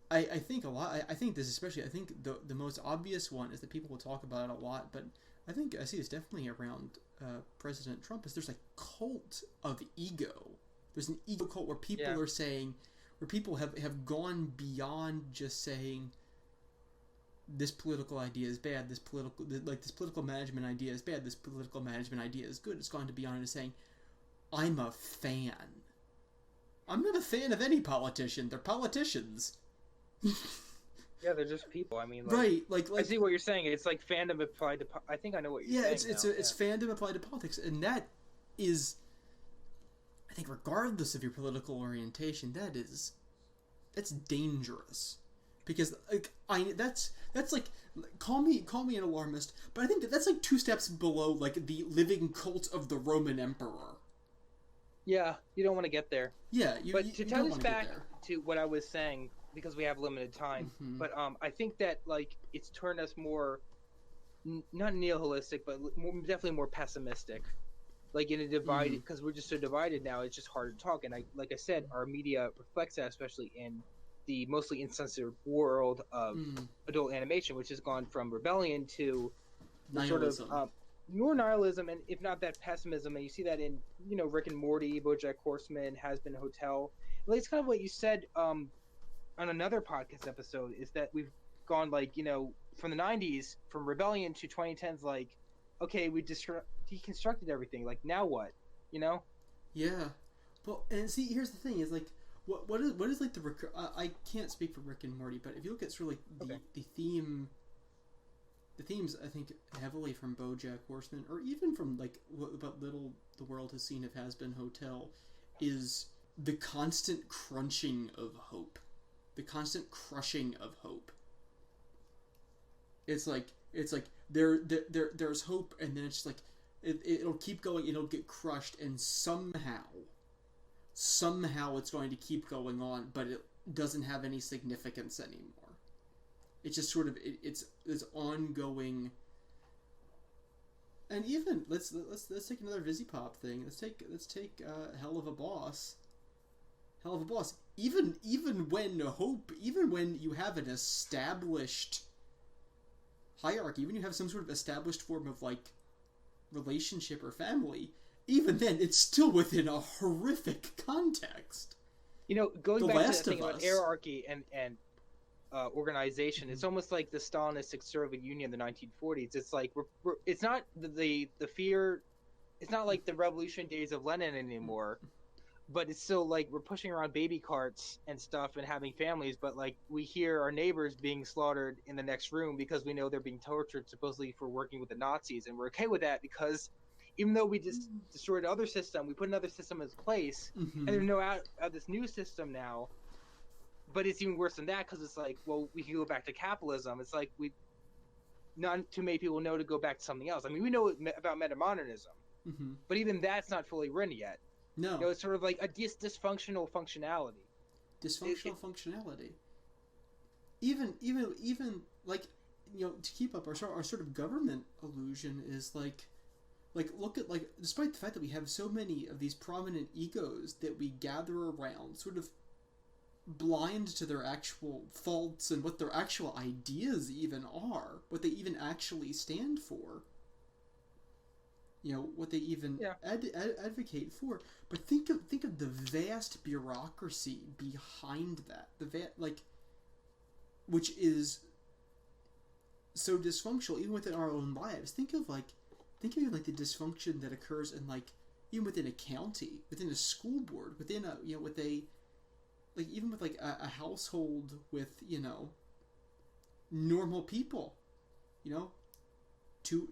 Speaker 1: I think a lot. I think this especially. I think the most obvious one is that people will talk about it a lot, but I think I see it's definitely around President Trump. Is there's a cult of ego. There's an ego cult where people are saying, where people have gone beyond just saying, this political idea is bad, this political management idea is bad, this political management idea is good. It's gone to beyond to saying, I'm a fan. I'm not a fan of any politician. They're politicians.
Speaker 2: Yeah, they're just people. I mean,
Speaker 1: right?
Speaker 2: I see what you're saying. It's like fandom applied to. I think I know what you're saying.
Speaker 1: It's fandom applied to politics, and that is, I think, regardless of your political orientation, that's dangerous, because that's like, call me an alarmist, but I think that's like 2 steps below like the living cult of the Roman emperor.
Speaker 2: Yeah, you don't want to get there.
Speaker 1: Yeah,
Speaker 2: but to tie this back to what I was saying, because we have limited time, but I think that like it's turned us more, not nihilistic, but definitely more pessimistic. Like in a divided, because we're just so divided now, it's just hard to talk. And like I said, our media reflects that, especially in the mostly insensitive world of adult animation, which has gone from rebellion to
Speaker 1: nihilism.
Speaker 2: Sort of more nihilism, and if not that pessimism. And you see that in Rick and Morty, BoJack Horseman, Has Been Hotel. Like, it's kind of what you said on another podcast episode, is that we've gone like from the 90s, from rebellion to 2010s, like, okay, we deconstructed everything, like, now what?
Speaker 1: Yeah. Well, and see, here's the thing, is like, what is like I can't speak for Rick and Morty, but if you look at sort of like the themes, I think, heavily from BoJack Horseman, or even from like what little the world has seen of Has Been Hotel, is the constant crunching of hope, the constant crushing of hope. It's like there's hope, and then it's just like it'll keep going, it'll get crushed, and somehow it's going to keep going on, but it doesn't have any significance anymore. It's just sort of it's this ongoing. And even let's take another VisiPop thing. Let's take Hell of a Boss. Even when you have an established hierarchy, even you have some sort of established form of like relationship or family, even then it's still within a horrific context.
Speaker 2: Going back to the thing about hierarchy and organization, it's almost like the Stalinistic Soviet Union in the 1940s. It's like it's not the fear, it's not like the revolution days of Lenin anymore, but it's still like we're pushing around baby carts and stuff and having families, but like we hear our neighbors being slaughtered in the next room because we know they're being tortured supposedly for working with the Nazis, and we're okay with that because even though we just destroyed another system, we put another system in place, and there's no out this new system now. But it's even worse than that, because it's like, well, we can go back to capitalism. It's like not too many people know to go back to something else. I mean, we know about metamodernism, but even that's not fully written yet.
Speaker 1: No,
Speaker 2: it's sort of like a dysfunctional functionality.
Speaker 1: Functionality. Even like to keep up our sort of government illusion is like look at, like, despite the fact that we have so many of these prominent egos that we gather around, sort of blind to their actual faults and what their actual ideas even are, what they even actually stand for, what they even advocate for. But think of the vast bureaucracy behind that, which is so dysfunctional even within our own lives. Think of the dysfunction that occurs in even within a county, within a school board, within a even with a household with normal people, two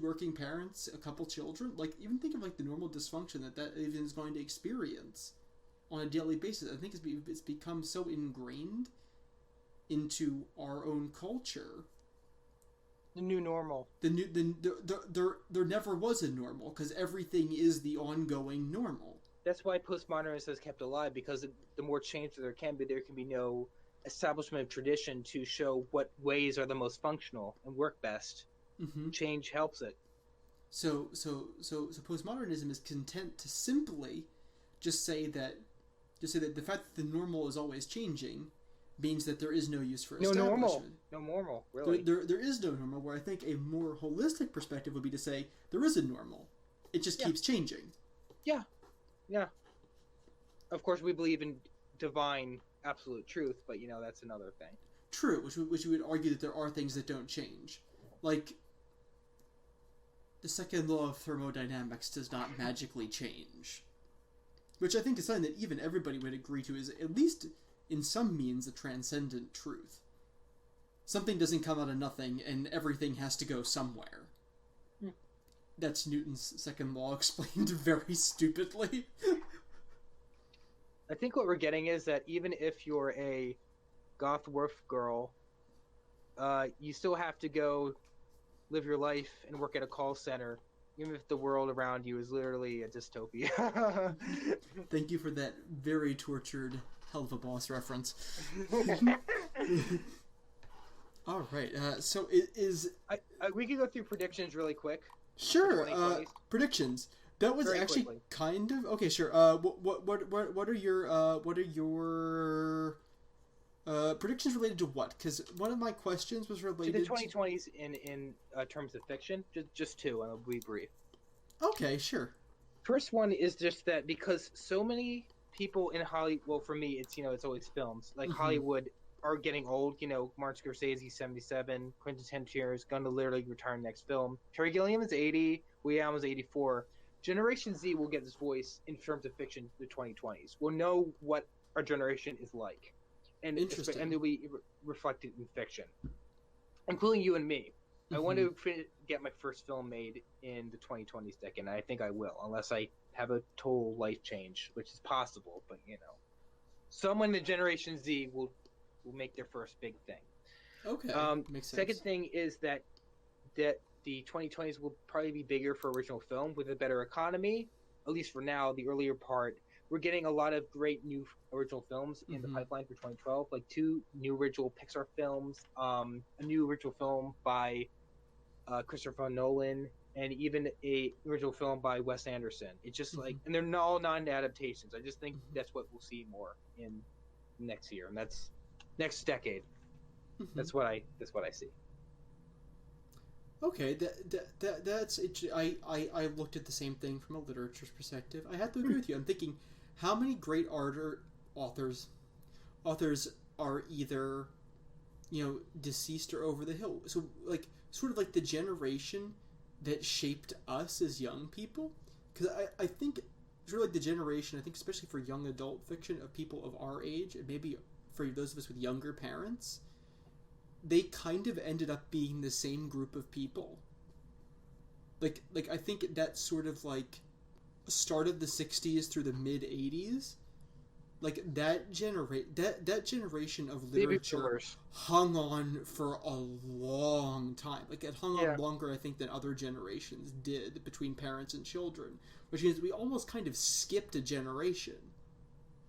Speaker 1: working parents, a couple children. Even think of the normal dysfunction that even is going to experience on a daily basis. I think it's become so ingrained into our own culture
Speaker 2: The new normal.
Speaker 1: There never was a normal, because everything is the ongoing normal.
Speaker 2: That's why postmodernism is kept alive, because the more change there can be no establishment of tradition to show what ways are the most functional and work best.
Speaker 1: Mm-hmm.
Speaker 2: Change helps it.
Speaker 1: So postmodernism is content to simply just say that the fact that the normal is always changing means that there is no use for establishment.
Speaker 2: No normal, really.
Speaker 1: There is no normal, where I think a more holistic perspective would be to say there is a normal. It just keeps changing.
Speaker 2: Yeah. Yeah. Of course, we believe in divine absolute truth, but, that's another thing.
Speaker 1: True, which would argue that there are things that don't change. Like, the second law of thermodynamics does not magically change. Which I think is something that even everybody would agree to is, at least in some means, a transcendent truth. Something doesn't come out of nothing, and everything has to go somewhere. That's Newton's second law explained very stupidly.
Speaker 2: I think what we're getting is that even if you're a goth dwarf girl, you still have to go live your life and work at a call center, even if the world around you is literally a dystopia.
Speaker 1: Thank you for that very tortured Hell of a Boss reference. All right, so it is...
Speaker 2: we can go through predictions really quick.
Speaker 1: Sure, predictions. That was very actually quickly. Kind of... Okay, sure. What are your predictions related to what? Because one of my questions was related
Speaker 2: to the 2020s in terms of fiction. Just two, and I'll be brief.
Speaker 1: Okay, sure.
Speaker 2: First one is just that because so many people in Hollywood, well, for me, it's always films. Like, Hollywood are getting old. Martin Scorsese, 77. Quentin Tarantino is going to literally retire next film. Terry Gilliam is 80. Woody Allen is 84. Generation Z will get this voice in terms of fiction in the 2020s. We'll know what our generation is like. And it'll be reflected in fiction, including you and me. I want to get my first film made in the 2020s decade, and I think I will, unless I have a total life change, which is possible. But someone in the Generation Z will make their first big thing.
Speaker 1: Okay, makes sense.
Speaker 2: Second thing is that the 2020s will probably be bigger for original film with a better economy, at least for now. The earlier part. We're getting a lot of great new original films in the pipeline for 2012, like 2 new original Pixar films, a new original film by Christopher Nolan, and even a original film by Wes Anderson. It's just like, and they're all non-adaptations. I just think that's what we'll see more in next year, and that's next decade. That's what I see.
Speaker 1: Okay, that's it. I looked at the same thing from a literature perspective. I have to agree with you. I'm thinking, how many great authors are either, deceased or over the hill? So, like, sort of like the generation that shaped us as young people. Because I think, sort of like the generation, I think especially for young adult fiction of people of our age, and maybe for those of us with younger parents, they kind of ended up being the same group of people. Like I think that sort of like start of the 60s through the mid 80s, like that generation of literature hung on for a long time. Like it hung on longer, I think, than other generations did between parents and children, which means we almost kind of skipped a generation.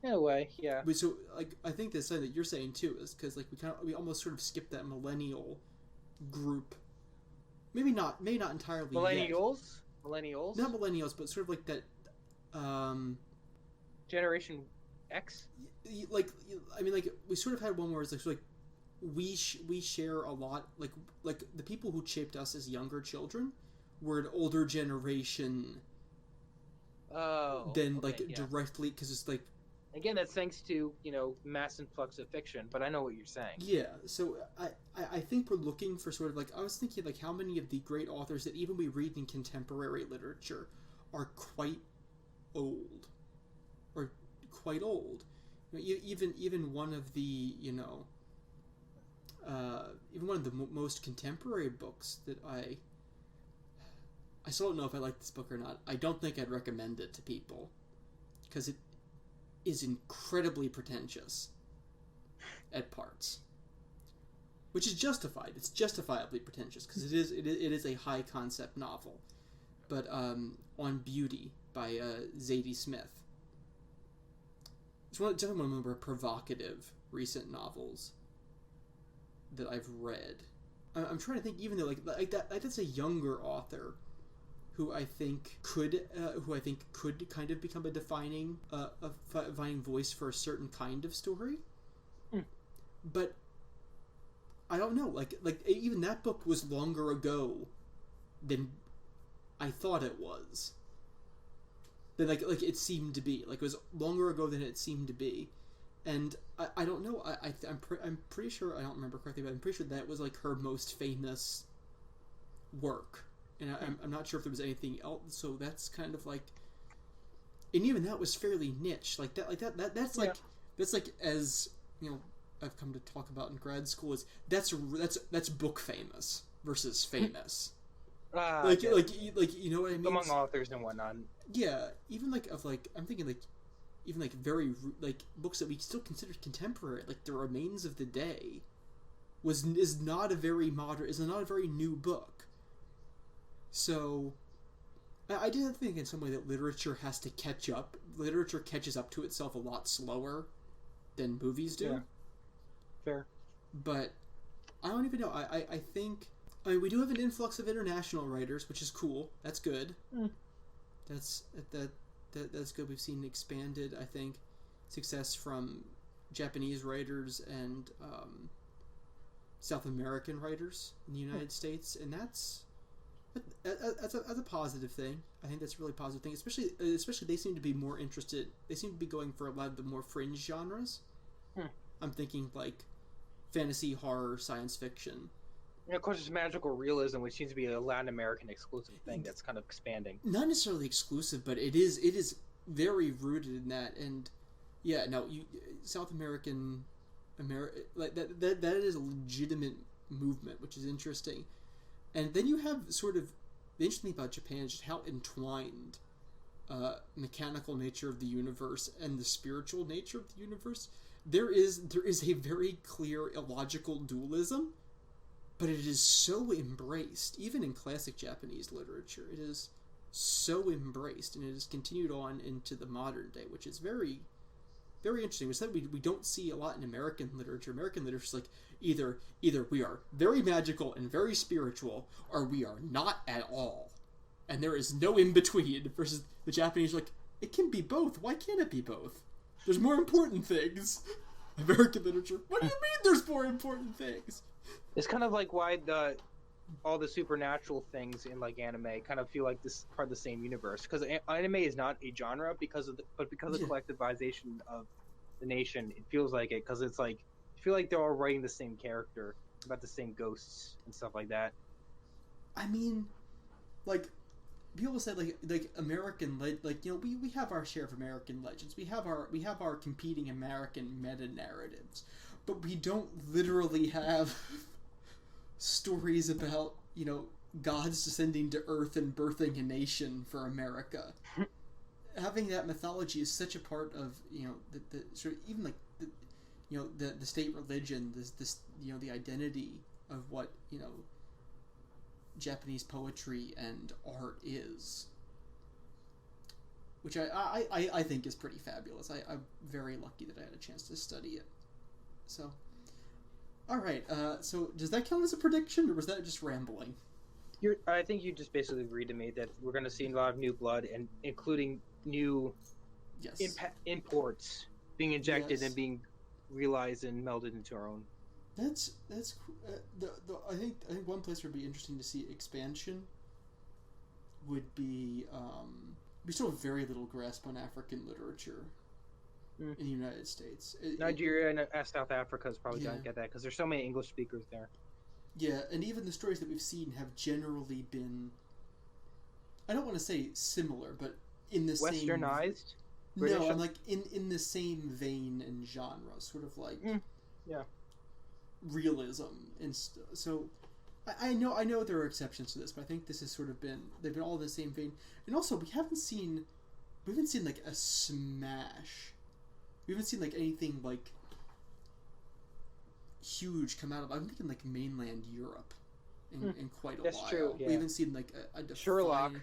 Speaker 2: In a way, yeah.
Speaker 1: So, like, I think that's something that you're saying too, is because like we almost sort of skipped that millennial group. Maybe not entirely.
Speaker 2: Millennials,
Speaker 1: not millennials, but sort of like that.
Speaker 2: Generation X.
Speaker 1: Like, I mean, like we sort of had one where it's like we share a lot. Like the people who shaped us as younger children were an older generation. Than directly, because it's like.
Speaker 2: Again, that's thanks to, mass influx of fiction, but I know what you're saying.
Speaker 1: Yeah, so I think we're looking for sort of like, I was thinking like how many of the great authors that even we read in contemporary literature are quite old. Or quite old. Even one of the, even one of the most contemporary books that I still don't know if I like this book or not. I don't think I'd recommend it to people. Because it is incredibly pretentious at parts. which is justified. It's justifiably pretentious because it is a high concept novel. But On Beauty by Zadie Smith. It's definitely one of the more provocative recent novels that I've read. I'm trying to think, even though like that's a younger author who I think could kind of become a defining voice for a certain kind of story. But I don't know. Like even that book was longer ago than I thought it was. Than like it seemed to be. Like it was longer ago than it seemed to be. And I don't know. I'm pretty sure, I don't remember correctly, but I'm pretty sure that was like her most famous work. And I'm not sure if there was anything else. So that's kind of like, and even that was fairly niche. That's like as you know, I've come to talk about in grad school is that's book famous versus famous. You know what I mean?
Speaker 2: Among authors and whatnot.
Speaker 1: Yeah, even I'm thinking even very books that we still consider contemporary, like The Remains of the Day, is not a very new book. So I do think in some way that literature has to catch up. Literature catches up to itself a lot slower than movies do.
Speaker 2: Yeah. Fair.
Speaker 1: But I don't even know. I think we do have an influx of international writers, which is cool. That's good. That's good. We've seen expanded, I think, success from Japanese writers and South American writers in the United States, and that's a positive thing. I think that's a really positive thing. Especially they seem to be more interested. They seem to be going for a lot of the more fringe genres. I'm thinking like fantasy, horror, science fiction.
Speaker 2: And of course, there's magical realism, which seems to be a Latin American exclusive thing that's kind of expanding. Not
Speaker 1: necessarily exclusive, but it is very rooted in that. And yeah, no, South American, like that is a legitimate movement, which is interesting. And then you have sort of the interesting thing about Japan is just how entwined mechanical nature of the universe and the spiritual nature of the universe. There is a very clear illogical dualism. But it is so embraced, even in classic Japanese literature. It is so embraced, and it has continued on into the modern day, which is very, very interesting. It's something we don't see a lot in American literature. American literature is like either we are very magical and very spiritual, or we are not at all, and there is no in between. Versus the Japanese, like it can be both. Why can't it be both? There's more important things. American literature. What do you mean? There's more important things?
Speaker 2: It's kind of like why all the supernatural things in like anime kind of feel like this part of the same universe, because anime is not a genre because of collectivization of the nation. It feels like it because it's like I feel like they're all writing the same character about the same ghosts and stuff like that.
Speaker 1: I mean, like people say like American like you know we have our share of American legends. We have our competing American meta narratives, but we don't literally have stories about, you know, gods descending to Earth and birthing a nation for America. Having that mythology is such a part of, you know, the sort of even like the, you know, the state religion, this you know, the identity of what, you know, Japanese poetry and art is, which I think is pretty fabulous. I'm very lucky that I had a chance to study it. So. All right, so does that count as a prediction, or was that just rambling?
Speaker 2: I think you just basically agreed to me that we're going to see a lot of new blood, and including new imports being injected and being realized and melded into our own.
Speaker 1: That's I think one place where it'd be interesting to see expansion would be we still have very little grasp on African literature. In the United States.
Speaker 2: Nigeria and South Africa is probably going to get that because there's so many English speakers there.
Speaker 1: Yeah, and even the stories that we've seen have generally been, I don't want to say similar, but in the
Speaker 2: Westernized?
Speaker 1: British? No, I'm like in the same vein and genre, sort of like realism. And so I know there are exceptions to this, but I think this has sort of they've been all in the same vein. And also, we haven't seen like a smash. We haven't seen like anything like huge come out of, I'm thinking like mainland Europe in quite a while.
Speaker 2: That's true, yeah.
Speaker 1: We haven't seen like a defining...
Speaker 2: Sherlock.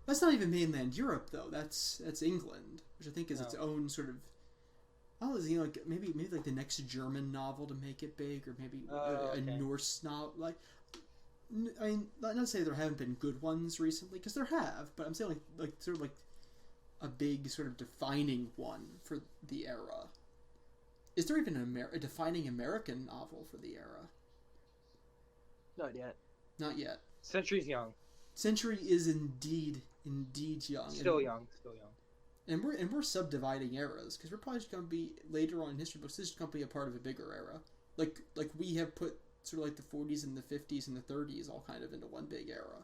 Speaker 1: That's not even mainland Europe though. That's England, which I think is its own sort of... Oh, you know, like maybe like the next German novel to make it big, or maybe a Norse novel. Like, I mean, not to say there haven't been good ones recently, because there have, but I'm saying like sort of like a big sort of defining one for the era. Is there even a defining American novel for the era?
Speaker 2: Not yet.
Speaker 1: Not yet.
Speaker 2: Century's young.
Speaker 1: Century is indeed young.
Speaker 2: Still young.
Speaker 1: And we're subdividing eras, because we're probably just going to be later on in history books. This is going to be a part of a bigger era. Like we have put sort of like the 40s and the 50s and the 30s all kind of into one big era.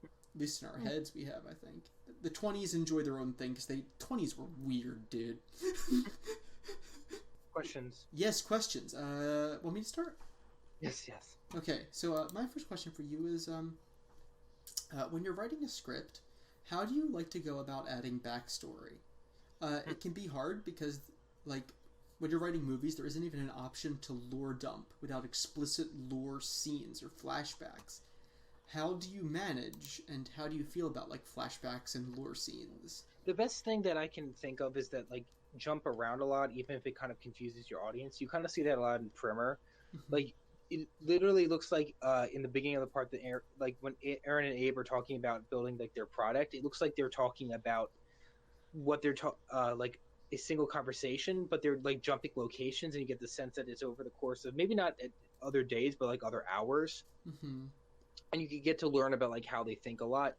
Speaker 1: At least in our heads, we have, I think. The 20s enjoy their own thing, because the 20s were weird, dude.
Speaker 2: Questions?
Speaker 1: Yes, questions. Want me to start?
Speaker 2: Yes.
Speaker 1: Okay, so my first question for you is, when you're writing a script, how do you like to go about adding backstory? It can be hard because, like, when you're writing movies, there isn't even an option to lore dump without explicit lore scenes or flashbacks. How do you manage, and how do you feel about, like, flashbacks and lore scenes?
Speaker 2: The best thing that I can think of is that, like, jump around a lot, even if it kind of confuses your audience. You kind of see that a lot in Primer. Like, it literally looks like in the beginning of the part that when Aaron and Abe are talking about building like their product, it looks like they're talking about what they're like a single conversation, but they're like jumping locations, and you get the sense that it's over the course of maybe not at other days, but like other hours. And you can get to learn about like how they think a lot.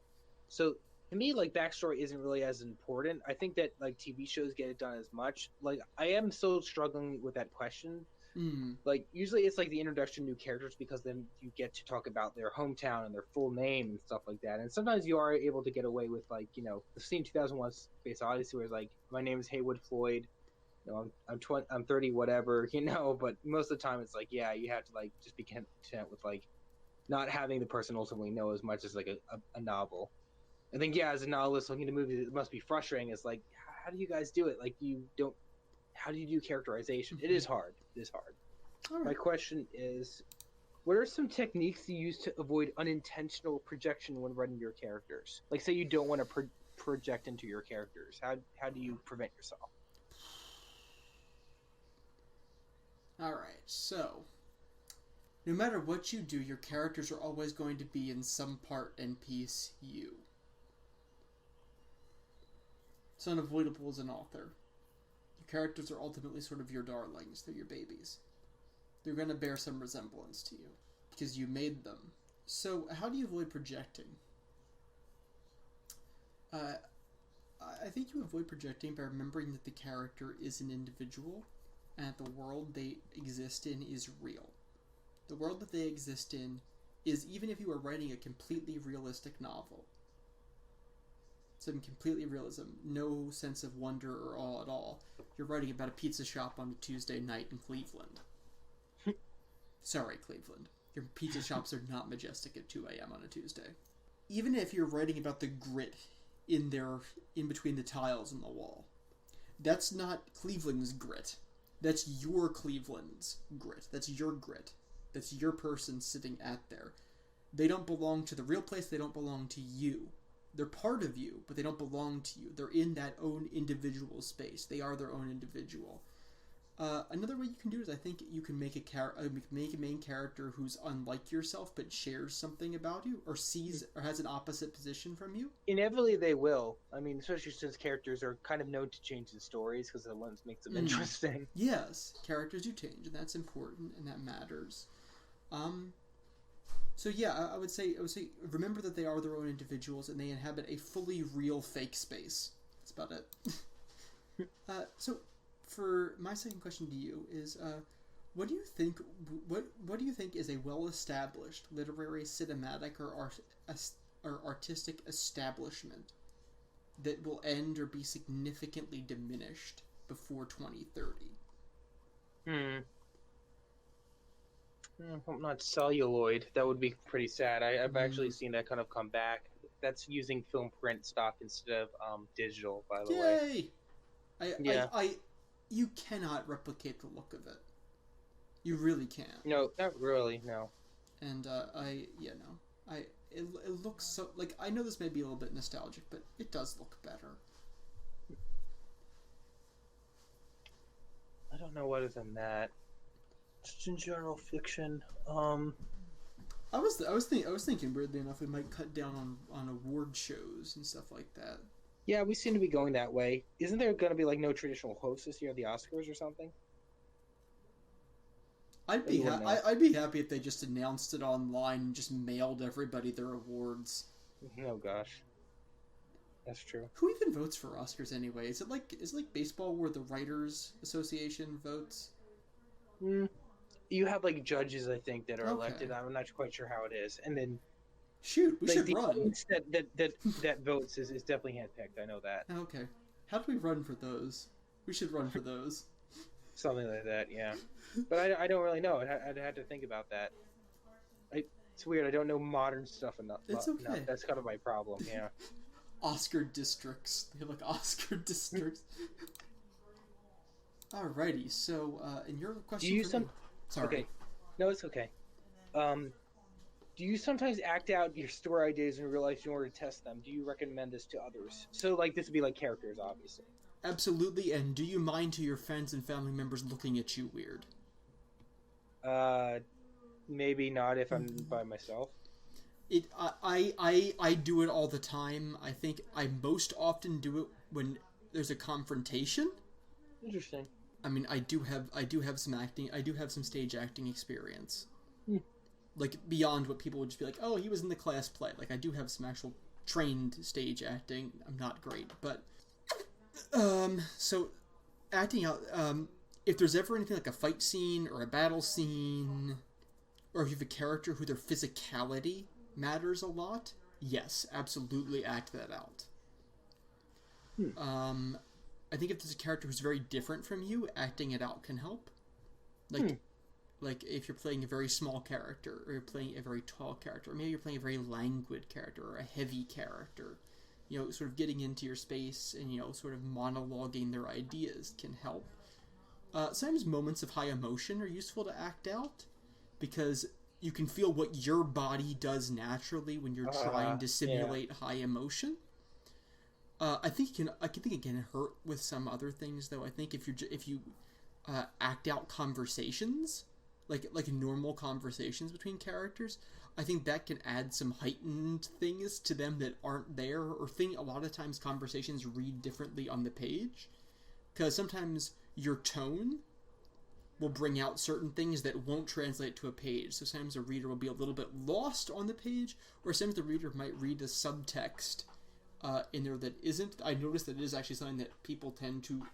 Speaker 2: So to me, like, backstory isn't really as important. I think that like TV shows get it done as much. Like, I am still struggling with that question. Like, usually it's like the introduction to new characters, because then you get to talk about their hometown and their full name and stuff like that. And sometimes you are able to get away with, like, you know, the scene 2001 Space Odyssey, where it's like, my name is Haywood Floyd, you know, I'm 30, whatever, you know. But most of the time it's like, yeah, you have to like just be content with like not having the person ultimately know as much as like a novel. I think, yeah, as a novelist looking at movies, it must be frustrating. It's like, how do you guys do it? Like, how do you do characterization? It is hard. All right. My question is, what are some techniques you use to avoid unintentional projection when writing your characters? Like, say you don't want to project into your characters. How do you prevent yourself?
Speaker 1: All right, so no matter what you do, your characters are always going to be in some part and piece you. It's unavoidable as an author. Your characters are ultimately sort of your darlings. They're your babies. They're going to bear some resemblance to you because you made them. So how do you avoid projecting? I think you avoid projecting by remembering that the character is an individual and that the world they exist in is real. The world that they exist in is, even if you are writing a completely realistic novel, some completely realism, no sense of wonder or awe at all, you're writing about a pizza shop on a Tuesday night in Cleveland. Sorry, Cleveland. Your pizza shops are not majestic at 2 a.m. on a Tuesday. Even if you're writing about the grit in between the tiles on the wall, that's not Cleveland's grit. That's your Cleveland's grit. That's your grit. That's your person sitting at there. They don't belong to the real place. They don't belong to you. They're part of you, but they don't belong to you. They're in that own individual space. They are their own individual. Another way you can do it is, I think you can make a main character who's unlike yourself but shares something about you, or sees or has an opposite position from you.
Speaker 2: Inevitably they will. I mean, especially since characters are kind of known to change in stories because that one makes them interesting.
Speaker 1: Yes, characters do change, and that's important, and that matters. So yeah, I would say remember that they are their own individuals and they inhabit a fully real fake space. That's about it. So for my second question to you is, what do you think is a well-established literary, cinematic, or artistic establishment that will end or be significantly diminished before 2030?
Speaker 2: Hope not celluloid. That would be pretty sad. I've actually seen that kind of come back. That's using film print stock instead of digital, by the way.
Speaker 1: Yay! You cannot replicate the look of it. You really can't.
Speaker 2: No, not really. No.
Speaker 1: And it looks so, like, I know this may be a little bit nostalgic, but it does look better.
Speaker 2: I don't know what is in that. Just in general fiction.
Speaker 1: I was thinking weirdly enough we might cut down on award shows and stuff like that.
Speaker 2: Yeah, we seem to be going that way. Isn't there going to be like no traditional host this year, the Oscars or something?
Speaker 1: I'd be happy if they just announced it online and just mailed everybody their awards.
Speaker 2: Oh gosh, that's true.
Speaker 1: Who even votes for Oscars anyway? Is it like baseball where the Writers Association votes?
Speaker 2: You have like judges, I think, that are elected. I'm not quite sure how it is, and then
Speaker 1: shoot, we should run.
Speaker 2: That votes is definitely handpicked. I know that.
Speaker 1: Okay, how do we run for those? We should run for those.
Speaker 2: Something like that, yeah. But I don't really know. I'd have to think about that. It's weird. I don't know modern stuff enough.
Speaker 1: It's okay.
Speaker 2: Enough. That's kind of my problem. Yeah.
Speaker 1: Oscar districts. They have like Oscar districts. Alrighty. So, in your question,
Speaker 2: do you Sorry. Okay. No, it's okay. Do you sometimes act out your story ideas in real life in order to test them? Do you recommend this to others? So, like, this would be like characters, obviously.
Speaker 1: Absolutely. And do you mind to your friends and family members looking at you weird?
Speaker 2: Maybe not if I'm by myself.
Speaker 1: I do it all the time. I think I most often do it when there's a confrontation.
Speaker 2: Interesting.
Speaker 1: I mean, I do have some stage acting experience. Like, beyond what people would just be like, oh, he was in the class play. Like, I do have some actual trained stage acting. I'm not great, but so acting out, if there's ever anything like a fight scene or a battle scene, or if you have a character who their physicality matters a lot, yes, absolutely act that out. I think if there's a character who's very different from you, acting it out can help. Like if you're playing a very small character, or you're playing a very tall character, or maybe you're playing a very languid character, or a heavy character, you know, sort of getting into your space and, you know, sort of monologuing their ideas can help. Sometimes moments of high emotion are useful to act out, because you can feel what your body does naturally when you're trying to simulate high emotion. I think it can hurt with some other things, though. I think if you act out conversations, like normal conversations between characters, I think that can add some heightened things to them that aren't there, or a lot of times conversations read differently on the page, because sometimes your tone will bring out certain things that won't translate to a page. So sometimes a reader will be a little bit lost on the page, or sometimes the reader might read a subtext in there that isn't. I noticed that it is actually something that people tend to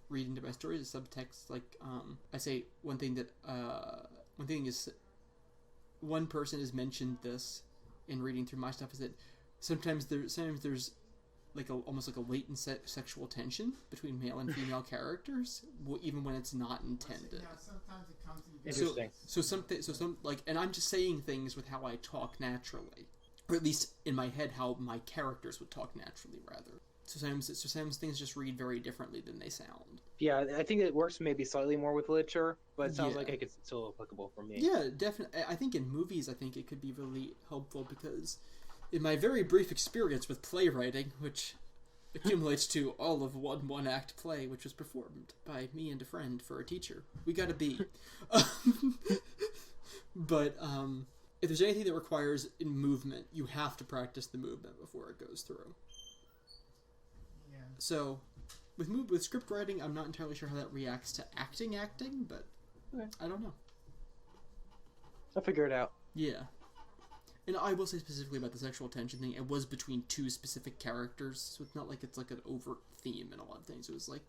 Speaker 1: read into my stories, a subtext. Like, I say one thing is, one person has mentioned this in reading through my stuff, is that sometimes there's like almost like a latent sexual tension between male and female characters, even when it's not intended.
Speaker 3: Yeah, sometimes it comes in.
Speaker 2: Interesting.
Speaker 1: And I'm just saying things with how I talk naturally, or at least in my head how my characters would talk naturally, rather. So sometimes things just read very differently than they sound.
Speaker 2: Yeah, I think it works maybe slightly more with literature, but it sounds like it's still applicable for me.
Speaker 1: Yeah, definitely. I think in movies, I think it could be really helpful, because in my very brief experience with playwriting, which accumulates to all of one act play, which was performed by me and a friend for a teacher, we got a B. But if there's anything that requires movement, you have to practice the movement before it goes through.
Speaker 3: Yeah.
Speaker 1: So with script writing, I'm not entirely sure how that reacts to acting, but okay. I don't know.
Speaker 2: I'll figure it out.
Speaker 1: Yeah. And I will say specifically about the sexual tension thing, it was between two specific characters, so it's not like it's like an overt theme in a lot of things. It was like,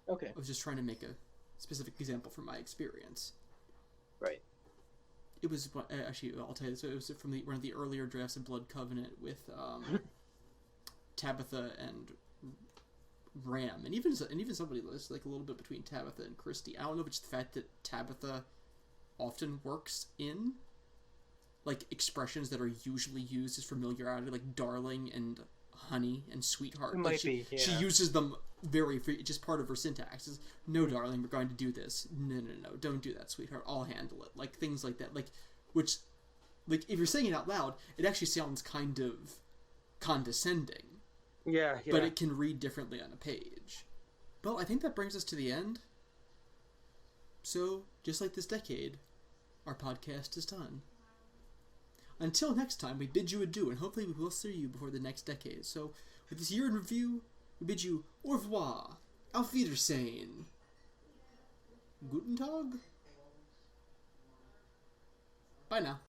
Speaker 2: okay,
Speaker 1: I was just trying to make a specific example from my experience.
Speaker 2: Right.
Speaker 1: It was, actually, I'll tell you this, it was from one of the earlier drafts of Blood Covenant with Tabitha and Ram, and even somebody was like a little bit between Tabitha and Christy. I don't know if it's the fact that Tabitha often works in like expressions that are usually used as familiarity, like darling and honey and sweetheart.
Speaker 2: It
Speaker 1: Like
Speaker 2: might be,
Speaker 1: she
Speaker 2: yeah.
Speaker 1: uses them very free. It's just part of her syntax. Is, no, darling, we're going to do this. No, don't do that, sweetheart. I'll handle it. Like, things like that. Like, which, like, if you're saying it out loud, it actually sounds kind of condescending.
Speaker 2: Yeah.
Speaker 1: But it can read differently on a page. Well, I think that brings us to the end. So, just like this decade, our podcast is done. Until next time, we bid you adieu, and hopefully we will see you before the next decade. So, with this year in review, we bid you au revoir, auf Wiedersehen, guten Tag. Bye now.